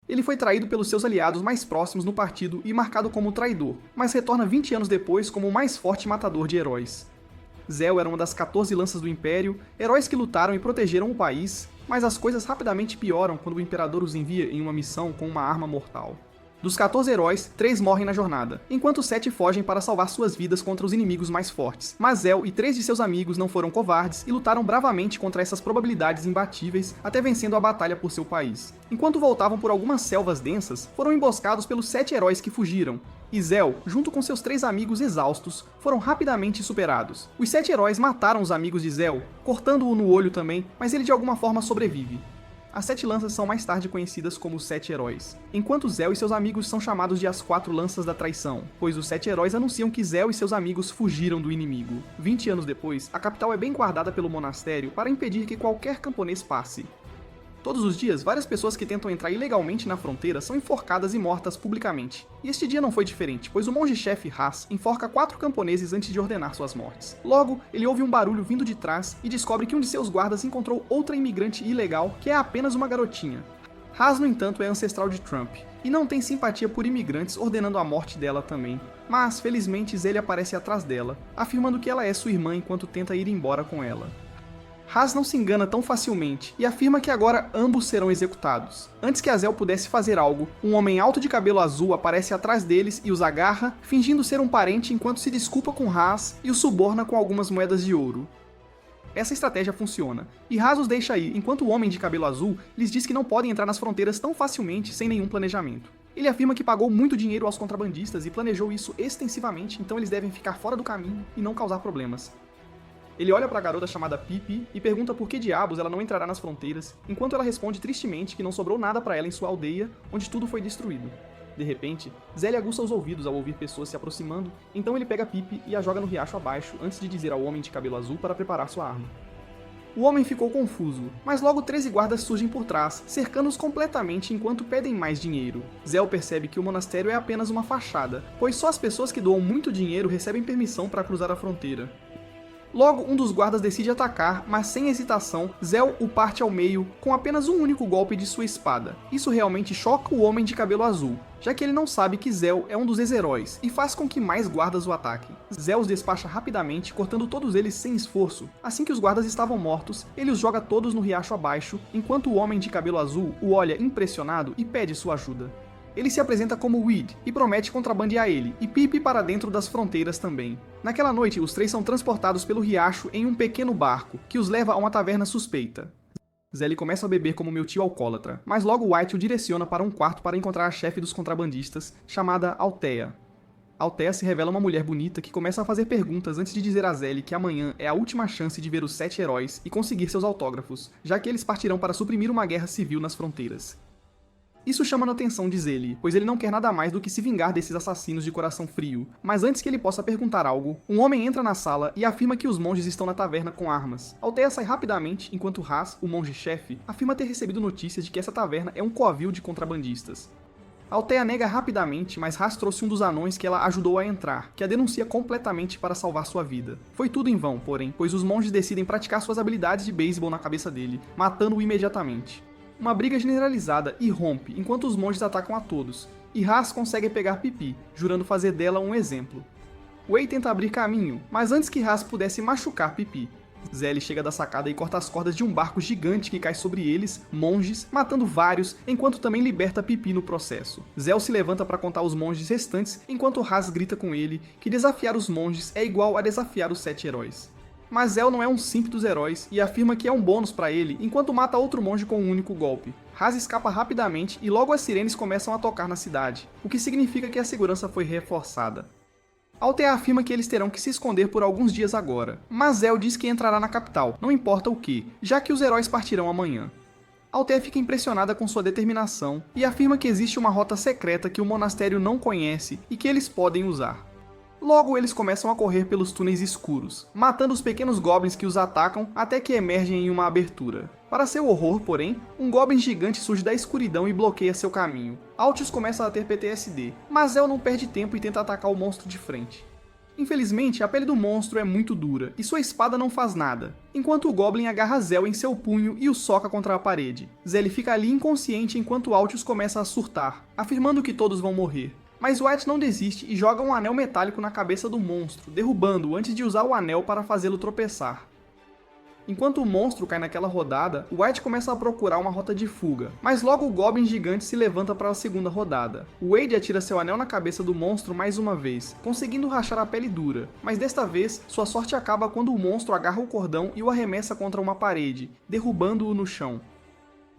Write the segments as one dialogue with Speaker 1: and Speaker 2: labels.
Speaker 1: Ele foi traído pelos seus aliados mais próximos no partido e marcado como traidor, mas retorna 20 anos depois como o mais forte matador de heróis. Zell era uma das 14 lanças do Império, heróis que lutaram e protegeram o país, mas as coisas rapidamente pioram quando o Imperador os envia em uma missão com uma arma mortal. Dos 14 heróis, 3 morrem na jornada, enquanto 7 fogem para salvar suas vidas contra os inimigos mais fortes. Mas Zell e 3 de seus amigos não foram covardes e lutaram bravamente contra essas probabilidades imbatíveis, até vencendo a batalha por seu país. Enquanto voltavam por algumas selvas densas, foram emboscados pelos 7 heróis que fugiram, e Zell, junto com seus 3 amigos exaustos, foram rapidamente superados. Os 7 heróis mataram os amigos de Zell, cortando-o no olho também, mas ele de alguma forma sobrevive. As 7 lanças são mais tarde conhecidas como os 7 heróis, enquanto Zell e seus amigos são chamados de as 4 lanças da traição, pois os 7 heróis anunciam que Zell e seus amigos fugiram do inimigo. 20 anos depois, a capital é bem guardada pelo monastério para impedir que qualquer camponês passe. Todos os dias, várias pessoas que tentam entrar ilegalmente na fronteira são enforcadas e mortas publicamente. E este dia não foi diferente, pois o monge-chefe Haas enforca 4 camponeses antes de ordenar suas mortes. Logo, ele ouve um barulho vindo de trás e descobre que um de seus guardas encontrou outra imigrante ilegal que é apenas uma garotinha. Haas, no entanto, é ancestral de Trump, e não tem simpatia por imigrantes, ordenando a morte dela também. Mas, felizmente, Zell aparece atrás dela, afirmando que ela é sua irmã enquanto tenta ir embora com ela. Haas não se engana tão facilmente e afirma que agora ambos serão executados. Antes que Zell pudesse fazer algo, um homem alto de cabelo azul aparece atrás deles e os agarra, fingindo ser um parente enquanto se desculpa com Haas e o suborna com algumas moedas de ouro. Essa estratégia funciona, e Haas os deixa ir enquanto o homem de cabelo azul lhes diz que não podem entrar nas fronteiras tão facilmente sem nenhum planejamento. Ele afirma que pagou muito dinheiro aos contrabandistas e planejou isso extensivamente, então eles devem ficar fora do caminho e não causar problemas. Ele olha para a garota chamada Pippi e pergunta por que diabos ela não entrará nas fronteiras, enquanto ela responde tristemente que não sobrou nada para ela em sua aldeia, onde tudo foi destruído. De repente, Zell aguça os ouvidos ao ouvir pessoas se aproximando, então ele pega Pippi e a joga no riacho abaixo antes de dizer ao homem de cabelo azul para preparar sua arma. O homem ficou confuso, mas logo 13 guardas surgem por trás, cercando-os completamente enquanto pedem mais dinheiro. Zell percebe que o monastério é apenas uma fachada, pois só as pessoas que doam muito dinheiro recebem permissão para cruzar a fronteira. Logo, um dos guardas decide atacar, mas sem hesitação, Zell o parte ao meio com apenas um único golpe de sua espada. Isso realmente choca o homem de cabelo azul, já que ele não sabe que Zell é um dos ex-heróis e faz com que mais guardas o ataquem. Zell os despacha rapidamente, cortando todos eles sem esforço. Assim que os guardas estavam mortos, ele os joga todos no riacho abaixo, enquanto o homem de cabelo azul o olha impressionado e pede sua ajuda. Ele se apresenta como Weed e promete contrabandear ele, e Pippi para dentro das fronteiras também. Naquela noite, os 3 são transportados pelo riacho em um pequeno barco, que os leva a uma taverna suspeita. Zell começa a beber como meu tio alcoólatra, mas logo White o direciona para um quarto para encontrar a chefe dos contrabandistas, chamada Althea. Althea se revela uma mulher bonita que começa a fazer perguntas antes de dizer a Zell que amanhã é a última chance de ver os 7 heróis e conseguir seus autógrafos, já que eles partirão para suprimir uma guerra civil nas fronteiras. Isso chama a atenção de Zell, pois ele não quer nada mais do que se vingar desses assassinos de coração frio. Mas antes que ele possa perguntar algo, um homem entra na sala e afirma que os monges estão na taverna com armas. Althea sai rapidamente, enquanto Haas, o monge-chefe, afirma ter recebido notícias de que essa taverna é um covil de contrabandistas. Althea nega rapidamente, mas Haas trouxe um dos anões que ela ajudou a entrar, que a denuncia completamente para salvar sua vida. Foi tudo em vão, porém, pois os monges decidem praticar suas habilidades de beisebol na cabeça dele, matando-o imediatamente. Uma briga generalizada irrompe enquanto os monges atacam a todos, e Haas consegue pegar Pippi, jurando fazer dela um exemplo. Wei tenta abrir caminho, mas antes que Haas pudesse machucar Pippi, Zell chega da sacada e corta as cordas de um barco gigante que cai sobre eles, monges, matando vários, enquanto também liberta Pippi no processo. Zell se levanta para contar os monges restantes, enquanto Haas grita com ele que desafiar os monges é igual a desafiar os 7 heróis. Mas Zell não é um simples dos heróis e afirma que é um bônus para ele enquanto mata outro monge com um único golpe. Haas escapa rapidamente e logo as sirenes começam a tocar na cidade, o que significa que a segurança foi reforçada. Althea afirma que eles terão que se esconder por alguns dias agora, mas Zell diz que entrará na capital, não importa o que, já que os heróis partirão amanhã. Althea fica impressionada com sua determinação e afirma que existe uma rota secreta que o monastério não conhece e que eles podem usar. Logo, eles começam a correr pelos túneis escuros, matando os pequenos goblins que os atacam até que emergem em uma abertura. Para seu horror, porém, um goblin gigante surge da escuridão e bloqueia seu caminho. Altius começa a ter PTSD, mas Zell não perde tempo e tenta atacar o monstro de frente. Infelizmente, a pele do monstro é muito dura, e sua espada não faz nada, enquanto o Goblin agarra Zell em seu punho e o soca contra a parede. Zell fica ali inconsciente enquanto Altius começa a surtar, afirmando que todos vão morrer. Mas White não desiste e joga um anel metálico na cabeça do monstro, derrubando-o antes de usar o anel para fazê-lo tropeçar. Enquanto o monstro cai naquela rodada, White começa a procurar uma rota de fuga, mas logo o Goblin gigante se levanta para a segunda rodada. Wade atira seu anel na cabeça do monstro mais uma vez, conseguindo rachar a pele dura, mas desta vez sua sorte acaba quando o monstro agarra o cordão e o arremessa contra uma parede, derrubando-o no chão.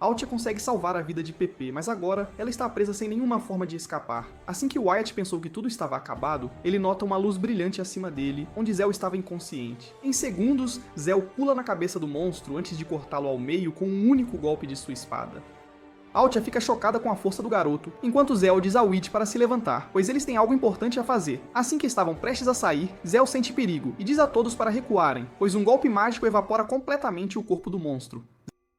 Speaker 1: Altia consegue salvar a vida de PP, mas agora ela está presa sem nenhuma forma de escapar. Assim que Wyatt pensou que tudo estava acabado, ele nota uma luz brilhante acima dele, onde Zell estava inconsciente. Em segundos, Zell pula na cabeça do monstro antes de cortá-lo ao meio com um único golpe de sua espada. Altia fica chocada com a força do garoto, enquanto Zell diz a Witch para se levantar, pois eles têm algo importante a fazer. Assim que estavam prestes a sair, Zell sente perigo e diz a todos para recuarem, pois um golpe mágico evapora completamente o corpo do monstro.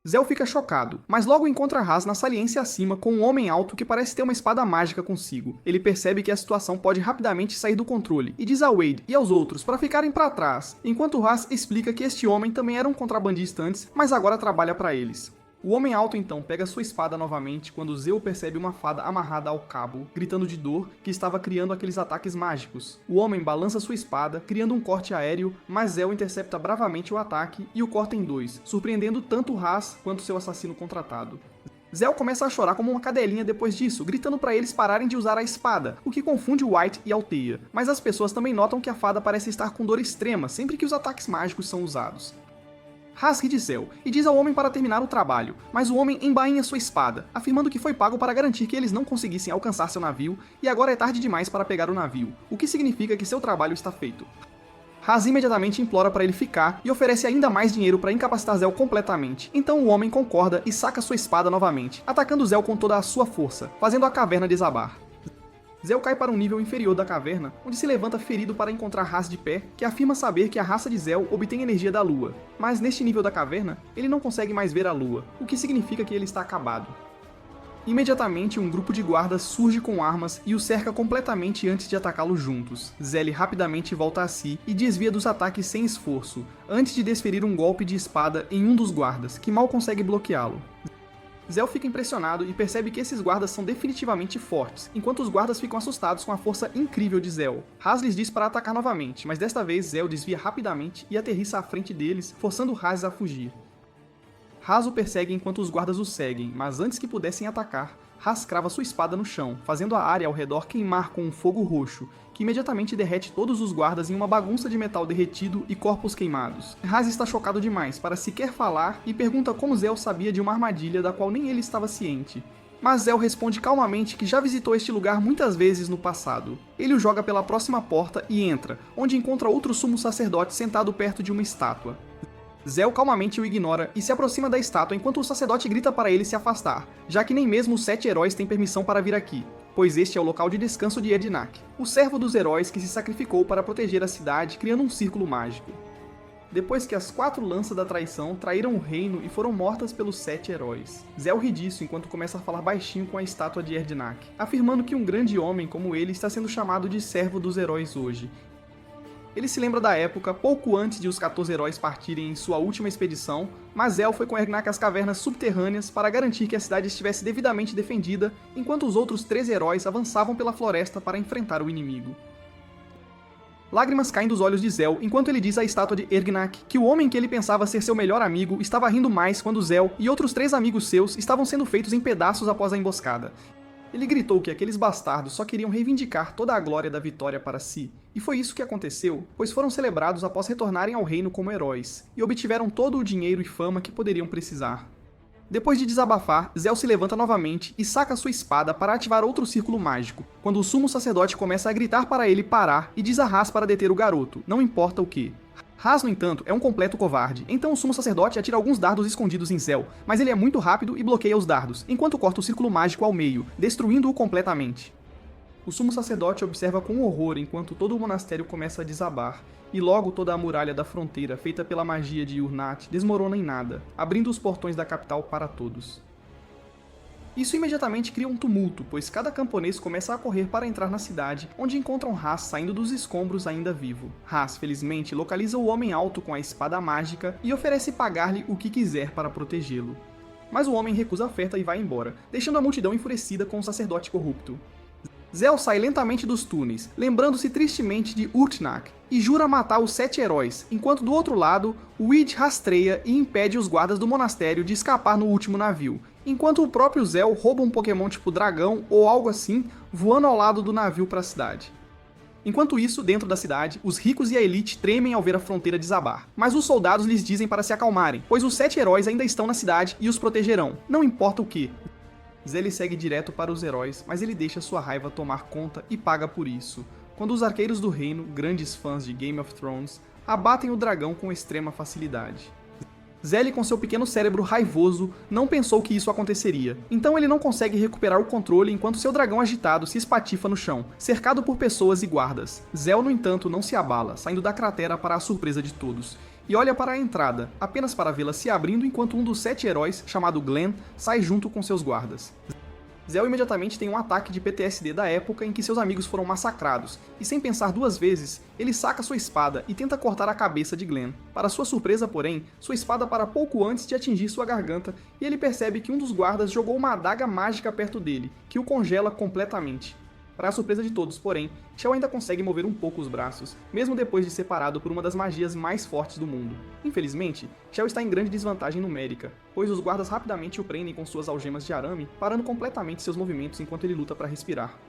Speaker 1: Zell fica chocado, mas logo encontra Haas na saliência acima com um homem alto que parece ter uma espada mágica consigo. Ele percebe que a situação pode rapidamente sair do controle e diz a Wade e aos outros para ficarem para trás, enquanto Haas explica que este homem também era um contrabandista antes, mas agora trabalha para eles. O homem alto então pega sua espada novamente quando Zell percebe uma fada amarrada ao cabo, gritando de dor, que estava criando aqueles ataques mágicos. O homem balança sua espada, criando um corte aéreo, mas Zell intercepta bravamente o ataque e o corta em dois, surpreendendo tanto Haas quanto seu assassino contratado. Zell começa a chorar como uma cadelinha depois disso, gritando para eles pararem de usar a espada, o que confunde White e Althea. Mas as pessoas também notam que a fada parece estar com dor extrema sempre que os ataques mágicos são usados. Haas ri de Zell e diz ao homem para terminar o trabalho, mas o homem embainha sua espada, afirmando que foi pago para garantir que eles não conseguissem alcançar seu navio e agora é tarde demais para pegar o navio, o que significa que seu trabalho está feito. Haas imediatamente implora para ele ficar e oferece ainda mais dinheiro para incapacitar Zell completamente, então o homem concorda e saca sua espada novamente, atacando Zell com toda a sua força, fazendo a caverna desabar. Zell cai para um nível inferior da caverna, onde se levanta ferido para encontrar Haas de pé, que afirma saber que a raça de Zell obtém energia da lua. Mas neste nível da caverna, ele não consegue mais ver a lua, o que significa que ele está acabado. Imediatamente, um grupo de guardas surge com armas e o cerca completamente antes de atacá-lo juntos. Zell rapidamente volta a si e desvia dos ataques sem esforço, antes de desferir um golpe de espada em um dos guardas, que mal consegue bloqueá-lo. Zell fica impressionado e percebe que esses guardas são definitivamente fortes, enquanto os guardas ficam assustados com a força incrível de Zell. Haas lhes diz para atacar novamente, mas desta vez Zell desvia rapidamente e aterrissa à frente deles, forçando Haas a fugir. Haas o persegue enquanto os guardas o seguem, mas antes que pudessem atacar, Haas crava sua espada no chão, fazendo a área ao redor queimar com um fogo roxo, que imediatamente derrete todos os guardas em uma bagunça de metal derretido e corpos queimados. Haas está chocado demais para sequer falar e pergunta como Zell sabia de uma armadilha da qual nem ele estava ciente. Mas Zell responde calmamente que já visitou este lugar muitas vezes no passado. Ele o joga pela próxima porta e entra, onde encontra outro sumo sacerdote sentado perto de uma estátua. Zell calmamente o ignora e se aproxima da estátua enquanto o sacerdote grita para ele se afastar, já que nem mesmo os 7 heróis têm permissão para vir aqui, pois este é o local de descanso de Erdinak, o servo dos heróis que se sacrificou para proteger a cidade criando um círculo mágico. Depois que as 4 lanças da traição traíram o reino e foram mortas pelos 7 heróis. Zell ri disso enquanto começa a falar baixinho com a estátua de Erdinak, afirmando que um grande homem como ele está sendo chamado de servo dos heróis hoje. Ele se lembra da época, pouco antes de os 14 heróis partirem em sua última expedição, mas Zell foi com Erdinak às cavernas subterrâneas para garantir que a cidade estivesse devidamente defendida, enquanto os outros 13 heróis avançavam pela floresta para enfrentar o inimigo. Lágrimas caem dos olhos de Zell enquanto ele diz à estátua de Erdinak que o homem que ele pensava ser seu melhor amigo estava rindo mais quando Zell e outros 3 amigos seus estavam sendo feitos em pedaços após a emboscada. Ele gritou que aqueles bastardos só queriam reivindicar toda a glória da vitória para si, e foi isso que aconteceu, pois foram celebrados após retornarem ao reino como heróis, e obtiveram todo o dinheiro e fama que poderiam precisar. Depois de desabafar, Zell se levanta novamente e saca sua espada para ativar outro círculo mágico, quando o sumo sacerdote começa a gritar para ele parar e diz a Haas para deter o garoto, não importa o que. Haas, no entanto, é um completo covarde, então o sumo sacerdote atira alguns dardos escondidos em Zell, mas ele é muito rápido e bloqueia os dardos, enquanto corta o círculo mágico ao meio, destruindo-o completamente. O sumo sacerdote observa com horror enquanto todo o monastério começa a desabar, e logo toda a muralha da fronteira feita pela magia de Urnat desmorona em nada, abrindo os portões da capital para todos. Isso imediatamente cria um tumulto, pois cada camponês começa a correr para entrar na cidade, onde encontram Haas saindo dos escombros ainda vivo. Haas, felizmente, localiza o homem alto com a espada mágica e oferece pagar-lhe o que quiser para protegê-lo. Mas o homem recusa a oferta e vai embora, deixando a multidão enfurecida com o sacerdote corrupto. Zell sai lentamente dos túneis, lembrando-se tristemente de Urtnak, e jura matar os 7 heróis, enquanto do outro lado, Weed rastreia e impede os guardas do monastério de escapar no último navio, enquanto o próprio Zell rouba um Pokémon tipo dragão ou algo assim, voando ao lado do navio para a cidade. Enquanto isso, dentro da cidade, os ricos e a elite tremem ao ver a fronteira desabar, mas os soldados lhes dizem para se acalmarem, pois os 7 heróis ainda estão na cidade e os protegerão, não importa o que. Zell segue direto para os heróis, mas ele deixa sua raiva tomar conta e paga por isso, quando os arqueiros do reino, grandes fãs de Game of Thrones, abatem o dragão com extrema facilidade. Zell, com seu pequeno cérebro raivoso, não pensou que isso aconteceria, então ele não consegue recuperar o controle enquanto seu dragão agitado se espatifa no chão, cercado por pessoas e guardas. Zell, no entanto, não se abala, saindo da cratera para a surpresa de todos, e olha para a entrada, apenas para vê-la se abrindo enquanto um dos 7 heróis, chamado Glenn, sai junto com seus guardas. Zell imediatamente tem um ataque de PTSD da época em que seus amigos foram massacrados, e sem pensar 2 vezes, ele saca sua espada e tenta cortar a cabeça de Glenn. Para sua surpresa, porém, sua espada para pouco antes de atingir sua garganta, e ele percebe que um dos guardas jogou uma adaga mágica perto dele, que o congela completamente. Para a surpresa de todos, porém, Chell ainda consegue mover um pouco os braços, mesmo depois de ser parado por uma das magias mais fortes do mundo. Infelizmente, Chell está em grande desvantagem numérica, pois os guardas rapidamente o prendem com suas algemas de arame, parando completamente seus movimentos enquanto ele luta para respirar.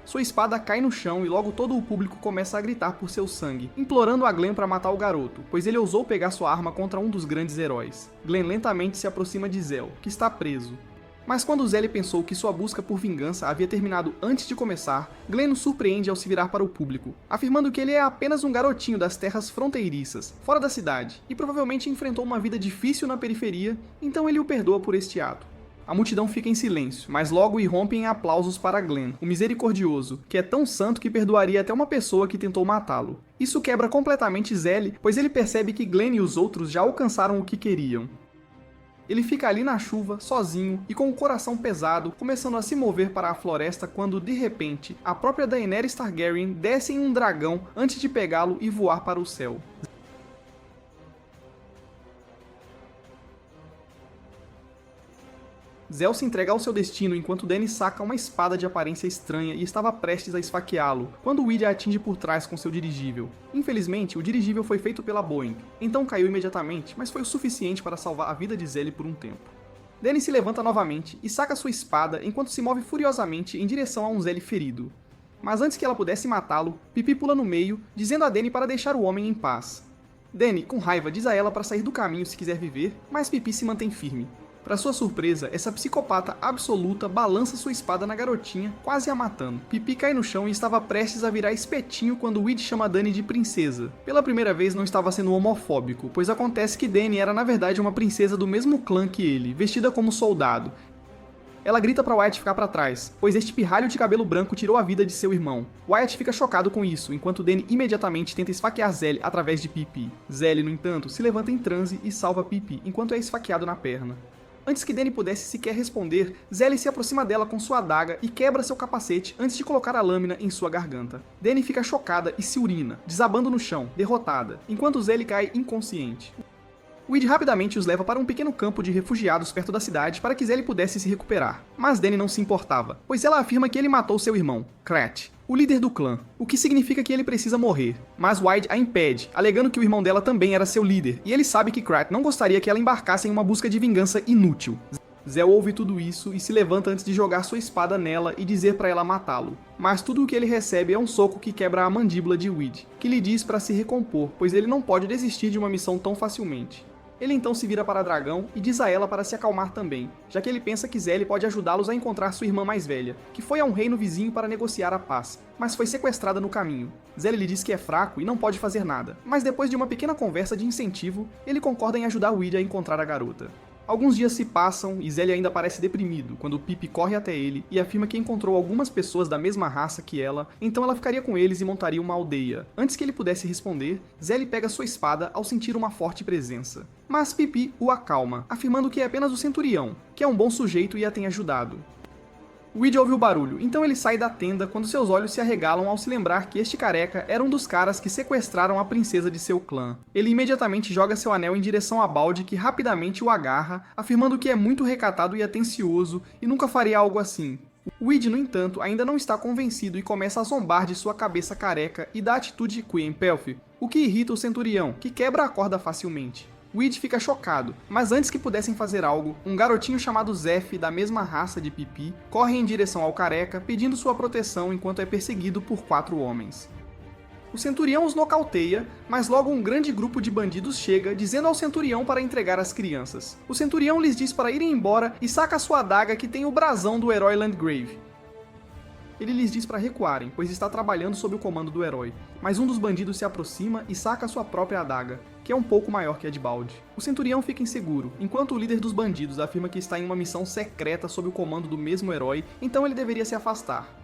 Speaker 1: Sua espada cai no chão e logo todo o público começa a gritar por seu sangue, implorando a Glenn para matar o garoto, pois ele ousou pegar sua arma contra um dos grandes heróis. Glenn lentamente se aproxima de Zell, que está preso. Mas quando Zell pensou que sua busca por vingança havia terminado antes de começar, Glenn o surpreende ao se virar para o público, afirmando que ele é apenas um garotinho das terras fronteiriças, fora da cidade, e provavelmente enfrentou uma vida difícil na periferia, então ele o perdoa por este ato. A multidão fica em silêncio, mas logo irrompem em aplausos para Glenn, o misericordioso, que é tão santo que perdoaria até uma pessoa que tentou matá-lo. Isso quebra completamente Zell, pois ele percebe que Glenn e os outros já alcançaram o que queriam. Ele fica ali na chuva, sozinho e com o coração pesado, começando a se mover para a floresta quando, de repente, a própria Daenerys Targaryen desce em um dragão antes de pegá-lo e voar para o céu. Zell se entrega ao seu destino enquanto Dany saca uma espada de aparência estranha e estava prestes a esfaqueá-lo, quando Weed a atinge por trás com seu dirigível. Infelizmente, o dirigível foi feito pela Boeing, então caiu imediatamente, mas foi o suficiente para salvar a vida de Zell por um tempo. Dany se levanta novamente e saca sua espada enquanto se move furiosamente em direção a um Zell ferido. Mas antes que ela pudesse matá-lo, Pipi pula no meio, dizendo a Dany para deixar o homem em paz. Dany, com raiva, diz a ela para sair do caminho se quiser viver, mas Pipi se mantém firme. Para sua surpresa, essa psicopata absoluta balança sua espada na garotinha, quase a matando. Pipi cai no chão e estava prestes a virar espetinho quando Weed chama Dany de princesa. Pela primeira vez não estava sendo homofóbico, pois acontece que Dany era na verdade uma princesa do mesmo clã que ele, vestida como soldado. Ela grita para Wyatt ficar para trás, pois este pirralho de cabelo branco tirou a vida de seu irmão. Wyatt fica chocado com isso, enquanto Dany imediatamente tenta esfaquear Zell através de Pipi. Zell, no entanto, se levanta em transe e salva Pipi, enquanto é esfaqueado na perna. Antes que Dany pudesse sequer responder, Zell se aproxima dela com sua adaga e quebra seu capacete antes de colocar a lâmina em sua garganta. Dany fica chocada e se urina, desabando no chão, derrotada, enquanto Zell cai inconsciente. Weed rapidamente os leva para um pequeno campo de refugiados perto da cidade para que Zell pudesse se recuperar, mas Dany não se importava, pois ela afirma que ele matou seu irmão, Krat, o líder do clã, o que significa que ele precisa morrer. Mas Wyatt a impede, alegando que o irmão dela também era seu líder, e ele sabe que Krat não gostaria que ela embarcasse em uma busca de vingança inútil. Zell ouve tudo isso e se levanta antes de jogar sua espada nela e dizer para ela matá-lo. Mas tudo o que ele recebe é um soco que quebra a mandíbula de Weed, que lhe diz para se recompor, pois ele não pode desistir de uma missão tão facilmente. Ele então se vira para Dragão e diz a ela para se acalmar também, já que ele pensa que Zell pode ajudá-los a encontrar sua irmã mais velha, que foi a um reino vizinho para negociar a paz, mas foi sequestrada no caminho. Zell lhe diz que é fraco e não pode fazer nada, mas depois de uma pequena conversa de incentivo, ele concorda em ajudar Weed a encontrar a garota. Alguns dias se passam e Zélia ainda parece deprimido quando Pip corre até ele e afirma que encontrou algumas pessoas da mesma raça que ela, então ela ficaria com eles e montaria uma aldeia. Antes que ele pudesse responder, Zélia pega sua espada ao sentir uma forte presença. Mas Pip o acalma, afirmando que é apenas o centurião, que é um bom sujeito e a tem ajudado. Weed ouve o barulho, então ele sai da tenda quando seus olhos se arregalam ao se lembrar que este careca era um dos caras que sequestraram a princesa de seu clã. Ele imediatamente joga seu anel em direção a Balde, que rapidamente o agarra, afirmando que é muito recatado e atencioso e nunca faria algo assim. Weed, no entanto, ainda não está convencido e começa a zombar de sua cabeça careca e da atitude de Queen Pelf, o que irrita o centurião, que quebra a corda facilmente. Weed fica chocado, mas antes que pudessem fazer algo, um garotinho chamado Zeph, da mesma raça de Pipi, corre em direção ao careca, pedindo sua proteção enquanto é perseguido por 4 homens. O centurião os nocauteia, mas logo um grande grupo de bandidos chega, dizendo ao centurião para entregar as crianças. O centurião lhes diz para irem embora e saca sua adaga que tem o brasão do herói Landgrave. Ele lhes diz para recuarem, pois está trabalhando sob o comando do herói, mas um dos bandidos se aproxima e saca sua própria adaga, que é um pouco maior que a de Balde. O centurião fica inseguro, enquanto o líder dos bandidos afirma que está em uma missão secreta sob o comando do mesmo herói, então ele deveria se afastar.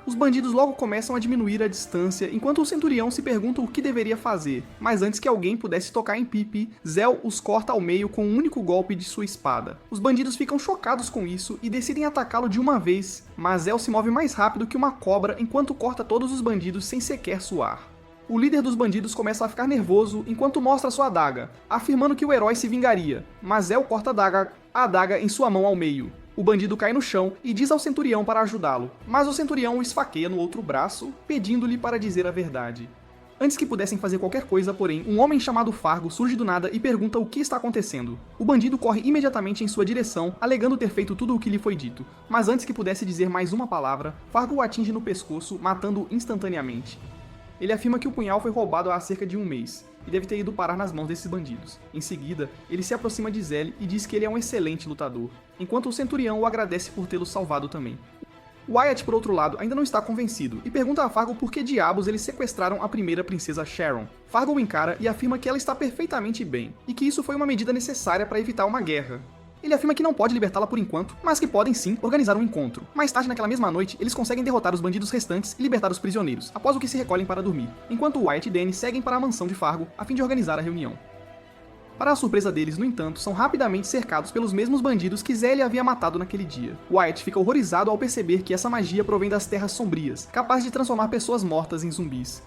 Speaker 1: Os bandidos logo começam a diminuir a distância, enquanto o centurião se pergunta o que deveria fazer, mas antes que alguém pudesse tocar em Pipi, Zell os corta ao meio com um único golpe de sua espada. Os bandidos ficam chocados com isso e decidem atacá-lo de uma vez, mas Zell se move mais rápido que uma cobra enquanto corta todos os bandidos sem sequer suar. O líder dos bandidos começa a ficar nervoso enquanto mostra sua adaga, afirmando que o herói se vingaria, mas Zell corta a adaga em sua mão ao meio. O bandido cai no chão e diz ao centurião para ajudá-lo, mas o centurião o esfaqueia no outro braço, pedindo-lhe para dizer a verdade. Antes que pudessem fazer qualquer coisa, porém, um homem chamado Fargo surge do nada e pergunta o que está acontecendo. O bandido corre imediatamente em sua direção, alegando ter feito tudo o que lhe foi dito, mas antes que pudesse dizer mais uma palavra, Fargo o atinge no pescoço, matando-o instantaneamente. Ele afirma que o punhal foi roubado há cerca de um mês, e deve ter ido parar nas mãos desses bandidos. Em seguida, ele se aproxima de Zell e diz que ele é um excelente lutador, enquanto o centurião o agradece por tê-lo salvado também. Wyatt, por outro lado, ainda não está convencido, e pergunta a Fargo por que diabos eles sequestraram a primeira princesa Sharon. Fargo o encara e afirma que ela está perfeitamente bem, e que isso foi uma medida necessária para evitar uma guerra. Ele afirma que não pode libertá-la por enquanto, mas que podem sim organizar um encontro. Mais tarde naquela mesma noite, eles conseguem derrotar os bandidos restantes e libertar os prisioneiros, após o que se recolhem para dormir, enquanto Wyatt e Danny seguem para a mansão de Fargo a fim de organizar a reunião. Para a surpresa deles, no entanto, são rapidamente cercados pelos mesmos bandidos que Zélia havia matado naquele dia. Wyatt fica horrorizado ao perceber que essa magia provém das Terras Sombrias, capaz de transformar pessoas mortas em zumbis.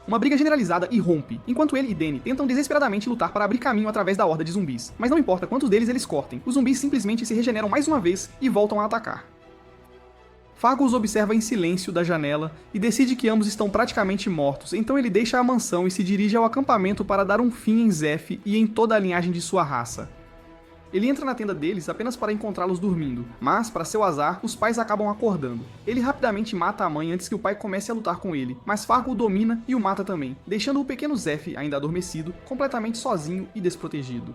Speaker 1: Uma briga generalizada irrompe, enquanto ele e Danny tentam desesperadamente lutar para abrir caminho através da horda de zumbis. Mas não importa quantos deles eles cortem, os zumbis simplesmente se regeneram mais uma vez e voltam a atacar. Fargo os observa em silêncio da janela e decide que ambos estão praticamente mortos, então ele deixa a mansão e se dirige ao acampamento para dar um fim em Zeph e em toda a linhagem de sua raça. Ele entra na tenda deles apenas para encontrá-los dormindo, mas, para seu azar, os pais acabam acordando. Ele rapidamente mata a mãe antes que o pai comece a lutar com ele, mas Fargo o domina e o mata também, deixando o pequeno Zeph, ainda adormecido, completamente sozinho e desprotegido.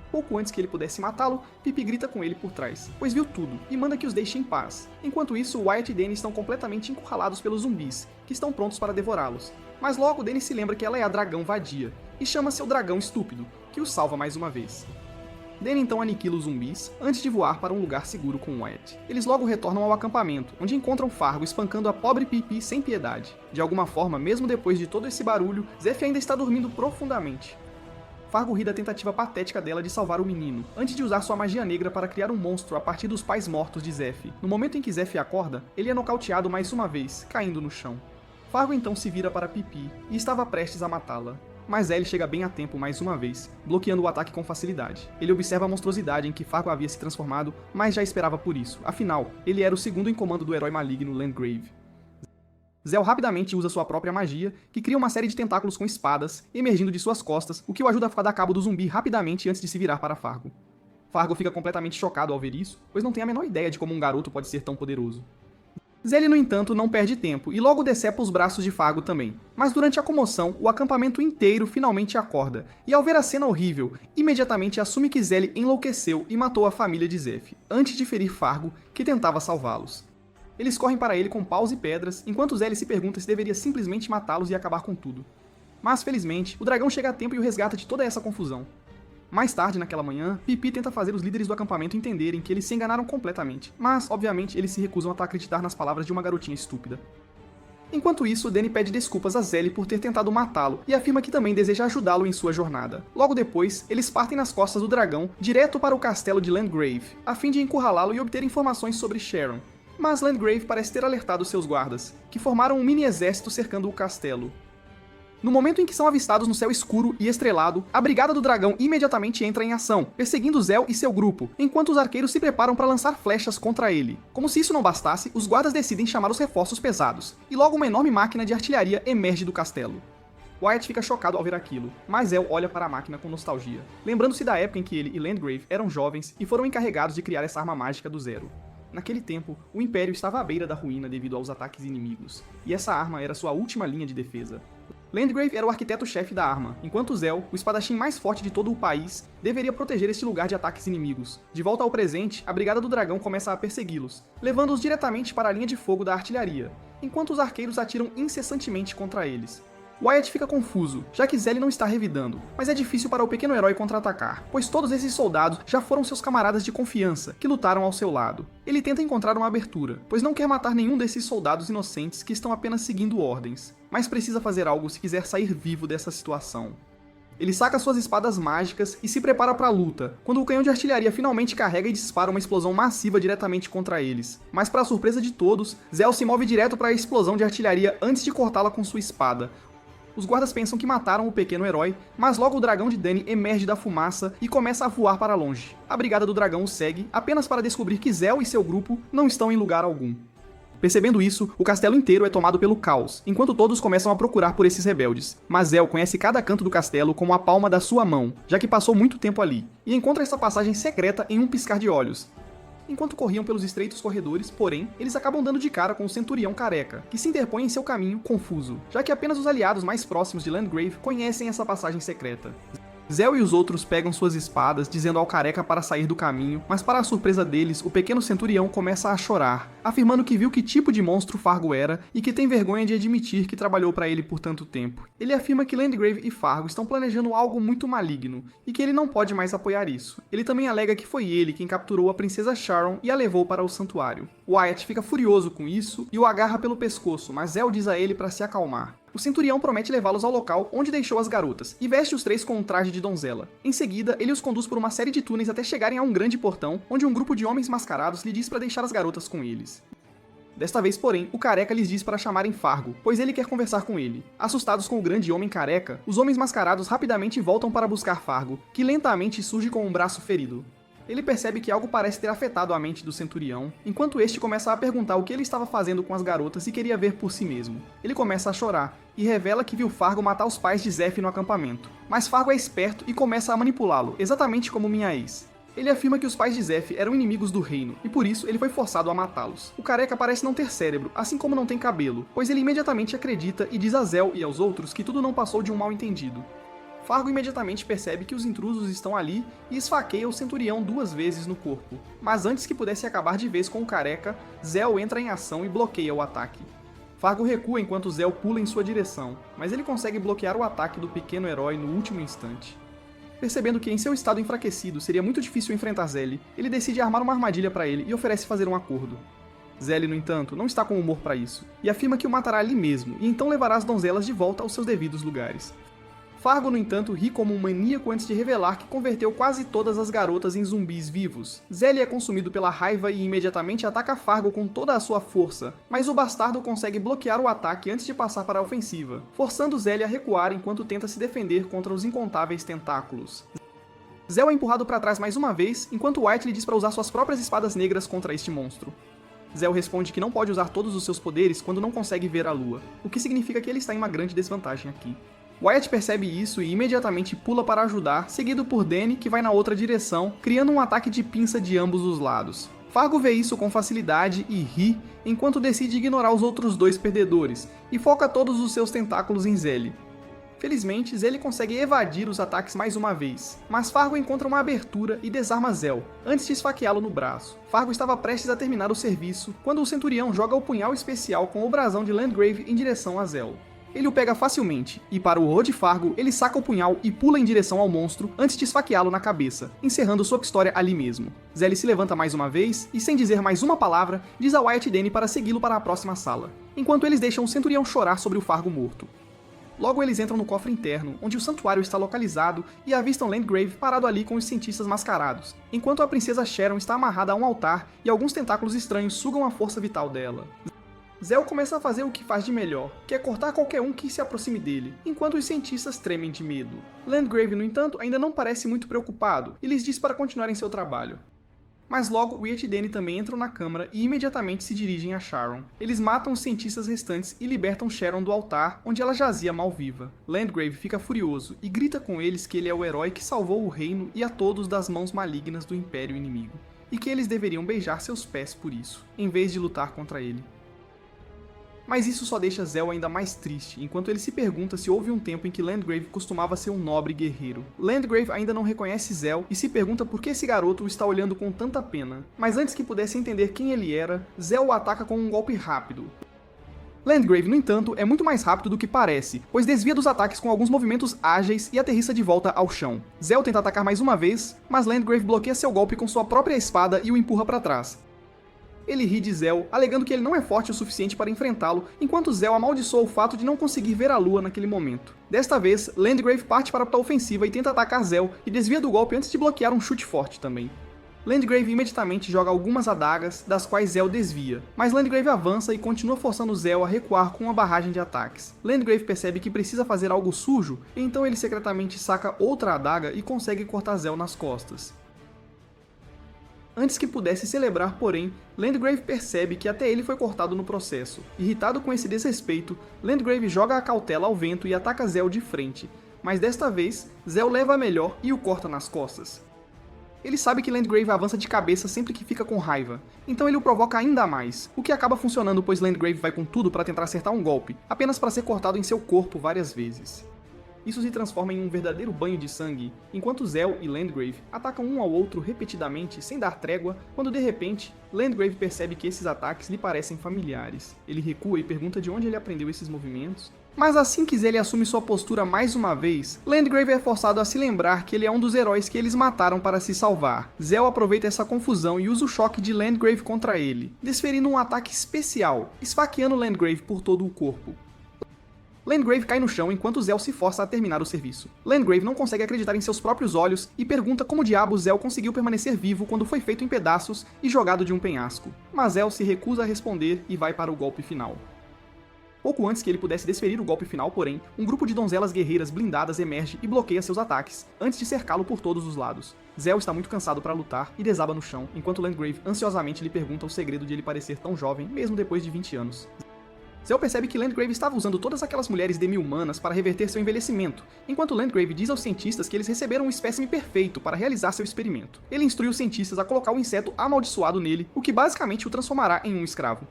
Speaker 1: Pouco antes que ele pudesse matá-lo, Pip grita com ele por trás, pois viu tudo, e manda que os deixe em paz. Enquanto isso, Wyatt e Danny estão completamente encurralados pelos zumbis, que estão prontos para devorá-los. Mas logo Danny se lembra que ela é a dragão vadia, e chama seu dragão estúpido, que o salva mais uma vez. Danny então aniquila os zumbis, antes de voar para um lugar seguro com Wyatt. Eles logo retornam ao acampamento, onde encontram Fargo espancando a pobre Pipi sem piedade. De alguma forma, mesmo depois de todo esse barulho, Zeph ainda está dormindo profundamente. Fargo ri da tentativa patética dela de salvar o menino, antes de usar sua magia negra para criar um monstro a partir dos pais mortos de Zeph. No momento em que Zeph acorda, ele é nocauteado mais uma vez, caindo no chão. Fargo então se vira para Pipi, e estava prestes a matá-la. Mas Ellie chega bem a tempo mais uma vez, bloqueando o ataque com facilidade. Ele observa a monstruosidade em que Fargo havia se transformado, mas já esperava por isso. Afinal, ele era o segundo em comando do herói maligno Landgrave. Zell rapidamente usa sua própria magia, que cria uma série de tentáculos com espadas, emergindo de suas costas, o que o ajuda a dar cabo do zumbi rapidamente antes de se virar para Fargo. Fargo fica completamente chocado ao ver isso, pois não tem a menor ideia de como um garoto pode ser tão poderoso. Zell, no entanto, não perde tempo e logo decepa os braços de Fargo também. Mas durante a comoção, o acampamento inteiro finalmente acorda, e ao ver a cena horrível, imediatamente assume que Zell enlouqueceu e matou a família de Zeph, antes de ferir Fargo, que tentava salvá-los. Eles correm para ele com paus e pedras, enquanto Zell se pergunta se deveria simplesmente matá-los e acabar com tudo. Mas, felizmente, o dragão chega a tempo e o resgata de toda essa confusão. Mais tarde naquela manhã, Pipi tenta fazer os líderes do acampamento entenderem que eles se enganaram completamente, mas, obviamente, eles se recusam a acreditar nas palavras de uma garotinha estúpida. Enquanto isso, Danny pede desculpas a Zelly por ter tentado matá-lo e afirma que também deseja ajudá-lo em sua jornada. Logo depois, eles partem nas costas do dragão direto para o castelo de Landgrave, a fim de encurralá-lo e obter informações sobre Sharon. Mas Landgrave parece ter alertado seus guardas, que formaram um mini exército cercando o castelo. No momento em que são avistados no céu escuro e estrelado, a Brigada do Dragão imediatamente entra em ação, perseguindo Zell e seu grupo, enquanto os arqueiros se preparam para lançar flechas contra ele. Como se isso não bastasse, os guardas decidem chamar os reforços pesados, e logo uma enorme máquina de artilharia emerge do castelo. Wyatt fica chocado ao ver aquilo, mas Zell olha para a máquina com nostalgia, lembrando-se da época em que ele e Landgrave eram jovens e foram encarregados de criar essa arma mágica do zero. Naquele tempo, o Império estava à beira da ruína devido aos ataques inimigos, e essa arma era sua última linha de defesa. Landgrave era o arquiteto-chefe da arma, enquanto Zell, o espadachim mais forte de todo o país, deveria proteger este lugar de ataques inimigos. De volta ao presente, a Brigada do Dragão começa a persegui-los, levando-os diretamente para a linha de fogo da artilharia, enquanto os arqueiros atiram incessantemente contra eles. Wyatt fica confuso, já que Zelly não está revidando, mas é difícil para o pequeno herói contra-atacar, pois todos esses soldados já foram seus camaradas de confiança, que lutaram ao seu lado. Ele tenta encontrar uma abertura, pois não quer matar nenhum desses soldados inocentes que estão apenas seguindo ordens, mas precisa fazer algo se quiser sair vivo dessa situação. Ele saca suas espadas mágicas e se prepara para a luta, quando o canhão de artilharia finalmente carrega e dispara uma explosão massiva diretamente contra eles. Mas para a surpresa de todos, Zell se move direto para a explosão de artilharia antes de cortá-la com sua espada. Os guardas pensam que mataram o pequeno herói, mas logo o dragão de Danny emerge da fumaça e começa a voar para longe. A Brigada do Dragão o segue, apenas para descobrir que Zell e seu grupo não estão em lugar algum. Percebendo isso, o castelo inteiro é tomado pelo caos, enquanto todos começam a procurar por esses rebeldes. Mas Zell conhece cada canto do castelo como a palma da sua mão, já que passou muito tempo ali, e encontra essa passagem secreta em um piscar de olhos. Enquanto corriam pelos estreitos corredores, porém, eles acabam dando de cara com o Centurião Careca, que se interpõe em seu caminho, confuso, já que apenas os aliados mais próximos de Landgrave conhecem essa passagem secreta. Zell e os outros pegam suas espadas, dizendo ao Careca para sair do caminho, mas para a surpresa deles, o pequeno Centurião começa a chorar, afirmando que viu que tipo de monstro Fargo era e que tem vergonha de admitir que trabalhou para ele por tanto tempo. Ele afirma que Landgrave e Fargo estão planejando algo muito maligno, e que ele não pode mais apoiar isso. Ele também alega que foi ele quem capturou a princesa Sharon e a levou para o santuário. Wyatt fica furioso com isso e o agarra pelo pescoço, mas Zell diz a ele para se acalmar. O Centurião promete levá-los ao local onde deixou as garotas, e veste os três com um traje de donzela. Em seguida, ele os conduz por uma série de túneis até chegarem a um grande portão, onde um grupo de homens mascarados lhe diz para deixar as garotas com eles. Desta vez, porém, o Careca lhes diz para chamarem Fargo, pois ele quer conversar com ele. Assustados com o grande homem careca, os homens mascarados rapidamente voltam para buscar Fargo, que lentamente surge com um braço ferido. Ele percebe que algo parece ter afetado a mente do Centurião, enquanto este começa a perguntar o que ele estava fazendo com as garotas e queria ver por si mesmo. Ele começa a chorar, e revela que viu Fargo matar os pais de Zeph no acampamento. Mas Fargo é esperto e começa a manipulá-lo, exatamente como minha ex. Ele afirma que os pais de Zeph eram inimigos do reino, e por isso ele foi forçado a matá-los. O Careca parece não ter cérebro, assim como não tem cabelo, pois ele imediatamente acredita e diz a Zell e aos outros que tudo não passou de um mal-entendido. Fargo imediatamente percebe que os intrusos estão ali e esfaqueia o Centurião 2 vezes no corpo. Mas antes que pudesse acabar de vez com o Careca, Zell entra em ação e bloqueia o ataque. Fargo recua enquanto Zell pula em sua direção, mas ele consegue bloquear o ataque do pequeno herói no último instante. Percebendo que em seu estado enfraquecido seria muito difícil enfrentar Zelly, ele decide armar uma armadilha para ele e oferece fazer um acordo. Zelly, no entanto, não está com humor para isso, e afirma que o matará ali mesmo, e então levará as donzelas de volta aos seus devidos lugares. Fargo, no entanto, ri como um maníaco antes de revelar que converteu quase todas as garotas em zumbis vivos. Zelly é consumido pela raiva e imediatamente ataca Fargo com toda a sua força, mas o bastardo consegue bloquear o ataque antes de passar para a ofensiva, forçando Zelly a recuar enquanto tenta se defender contra os incontáveis tentáculos. Zell é empurrado para trás mais uma vez, enquanto Wyatt lhe diz para usar suas próprias espadas negras contra este monstro. Zell responde que não pode usar todos os seus poderes quando não consegue ver a lua, o que significa que ele está em uma grande desvantagem aqui. Wyatt percebe isso e imediatamente pula para ajudar, seguido por Danny, que vai na outra direção, criando um ataque de pinça de ambos os lados. Fargo vê isso com facilidade e ri, enquanto decide ignorar os outros dois perdedores, e foca todos os seus tentáculos em Zelly. Felizmente, Zelly consegue evadir os ataques mais uma vez, mas Fargo encontra uma abertura e desarma Zell, antes de esfaqueá-lo no braço. Fargo estava prestes a terminar o serviço, quando o Centurião joga o punhal especial com o brasão de Landgrave em direção a Zell. Ele o pega facilmente, e para o horror de Fargo, ele saca o punhal e pula em direção ao monstro antes de esfaqueá-lo na cabeça, encerrando sua história ali mesmo. Zell se levanta mais uma vez e, sem dizer mais uma palavra, diz a Wyatt e Danny para segui-lo para a próxima sala, enquanto eles deixam o centurião chorar sobre o Fargo morto. Logo eles entram no cofre interno, onde o santuário está localizado, e avistam Landgrave parado ali com os cientistas mascarados, enquanto a princesa Sharon está amarrada a um altar e alguns tentáculos estranhos sugam a força vital dela. Zell começa a fazer o que faz de melhor, que é cortar qualquer um que se aproxime dele, enquanto os cientistas tremem de medo. Landgrave, no entanto, ainda não parece muito preocupado e lhes diz para continuarem seu trabalho. Mas logo, Wyatt e Danny também entram na câmara e imediatamente se dirigem a Sharon. Eles matam os cientistas restantes e libertam Sharon do altar, onde ela jazia mal viva. Landgrave fica furioso e grita com eles que ele é o herói que salvou o reino e a todos das mãos malignas do Império Inimigo, e que eles deveriam beijar seus pés por isso, em vez de lutar contra ele. Mas isso só deixa Zell ainda mais triste, enquanto ele se pergunta se houve um tempo em que Landgrave costumava ser um nobre guerreiro. Landgrave ainda não reconhece Zell e se pergunta por que esse garoto o está olhando com tanta pena. Mas antes que pudesse entender quem ele era, Zell o ataca com um golpe rápido. Landgrave, no entanto, é muito mais rápido do que parece, pois desvia dos ataques com alguns movimentos ágeis e aterrissa de volta ao chão. Zell tenta atacar mais uma vez, mas Landgrave bloqueia seu golpe com sua própria espada e o empurra para trás. Ele ri de Zell, alegando que ele não é forte o suficiente para enfrentá-lo, enquanto Zell amaldiçoa o fato de não conseguir ver a lua naquele momento. Desta vez, Landgrave parte para a ofensiva e tenta atacar Zell, e desvia do golpe antes de bloquear um chute forte também. Landgrave imediatamente joga algumas adagas, das quais Zell desvia, mas Landgrave avança e continua forçando Zell a recuar com uma barragem de ataques. Landgrave percebe que precisa fazer algo sujo, então ele secretamente saca outra adaga e consegue cortar Zell nas costas. Antes que pudesse celebrar, porém, Landgrave percebe que até ele foi cortado no processo. Irritado com esse desrespeito, Landgrave joga a cautela ao vento e ataca Zell de frente, mas desta vez, Zell leva a melhor e o corta nas costas. Ele sabe que Landgrave avança de cabeça sempre que fica com raiva, então ele o provoca ainda mais, o que acaba funcionando pois Landgrave vai com tudo para tentar acertar um golpe, apenas para ser cortado em seu corpo várias vezes. Isso se transforma em um verdadeiro banho de sangue, enquanto Zell e Landgrave atacam um ao outro repetidamente sem dar trégua, quando de repente, Landgrave percebe que esses ataques lhe parecem familiares. Ele recua e pergunta de onde ele aprendeu esses movimentos. Mas assim que Zell assume sua postura mais uma vez, Landgrave é forçado a se lembrar que ele é um dos heróis que eles mataram para se salvar. Zell aproveita essa confusão e usa o choque de Landgrave contra ele, desferindo um ataque especial, esfaqueando Landgrave por todo o corpo. Landgrave cai no chão enquanto Zell se força a terminar o serviço. Landgrave não consegue acreditar em seus próprios olhos e pergunta como diabos Zell conseguiu permanecer vivo quando foi feito em pedaços e jogado de um penhasco. Mas Zell se recusa a responder e vai para o golpe final. Pouco antes que ele pudesse desferir o golpe final, porém, um grupo de donzelas guerreiras blindadas emerge e bloqueia seus ataques, antes de cercá-lo por todos os lados. Zell está muito cansado para lutar e desaba no chão, enquanto Landgrave ansiosamente lhe pergunta o segredo de ele parecer tão jovem, mesmo depois de 20 anos. Zell percebe que Landgrave estava usando todas aquelas mulheres demi-humanas para reverter seu envelhecimento, enquanto Landgrave diz aos cientistas que eles receberam um espécime perfeito para realizar seu experimento. Ele instrui os cientistas a colocar o inseto amaldiçoado nele, o que basicamente o transformará em um escravo.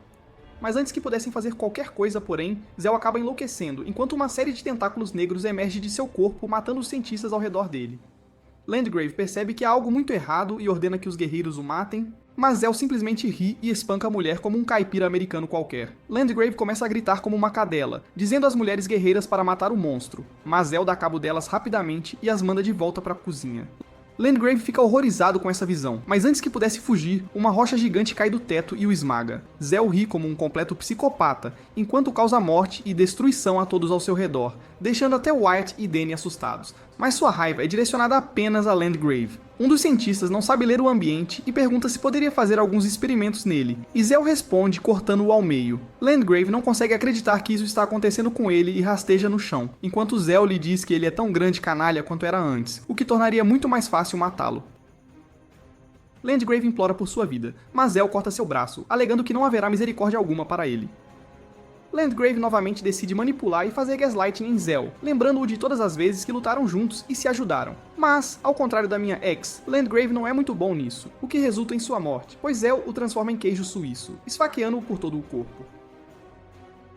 Speaker 1: Mas antes que pudessem fazer qualquer coisa, porém, Zell acaba enlouquecendo, enquanto uma série de tentáculos negros emerge de seu corpo, matando os cientistas ao redor dele. Landgrave percebe que há algo muito errado e ordena que os guerreiros o matem, mas Zell simplesmente ri e espanca a mulher como um caipira americano qualquer. Landgrave começa a gritar como uma cadela, dizendo às mulheres guerreiras para matar o monstro, mas Zell dá cabo delas rapidamente e as manda de volta para a cozinha. Landgrave fica horrorizado com essa visão, mas antes que pudesse fugir, uma rocha gigante cai do teto e o esmaga. Zell ri como um completo psicopata, enquanto causa morte e destruição a todos ao seu redor, deixando até Wyatt e Danny assustados. Mas sua raiva é direcionada apenas a Landgrave. Um dos cientistas não sabe ler o ambiente e pergunta se poderia fazer alguns experimentos nele, e Zell responde cortando-o ao meio. Landgrave não consegue acreditar que isso está acontecendo com ele e rasteja no chão, enquanto Zell lhe diz que ele é tão grande canalha quanto era antes, o que tornaria muito mais fácil matá-lo. Landgrave implora por sua vida, mas Zell corta seu braço, alegando que não haverá misericórdia alguma para ele. Landgrave novamente decide manipular e fazer gaslighting em Zell, lembrando-o de todas as vezes que lutaram juntos e se ajudaram. Mas, ao contrário da minha ex, Landgrave não é muito bom nisso, o que resulta em sua morte, pois Zell o transforma em queijo suíço, esfaqueando-o por todo o corpo.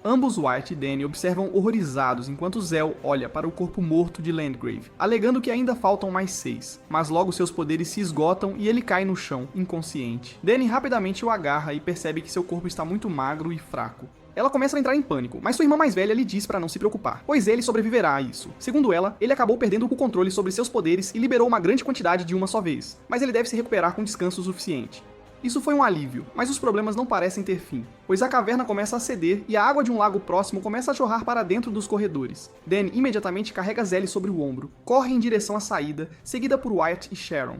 Speaker 1: Ambos Wyatt e Danny observam horrorizados enquanto Zell olha para o corpo morto de Landgrave, alegando que ainda faltam mais 6, mas logo seus poderes se esgotam e ele cai no chão, inconsciente. Danny rapidamente o agarra e percebe que seu corpo está muito magro e fraco. Ela começa a entrar em pânico, mas sua irmã mais velha lhe diz para não se preocupar, pois ele sobreviverá a isso. Segundo ela, ele acabou perdendo o controle sobre seus poderes e liberou uma grande quantidade de uma só vez, mas ele deve se recuperar com descanso suficiente. Isso foi um alívio, mas os problemas não parecem ter fim, pois a caverna começa a ceder e a água de um lago próximo começa a jorrar para dentro dos corredores. Danny imediatamente carrega Zelly sobre o ombro, corre em direção à saída, seguida por Wyatt e Sharon.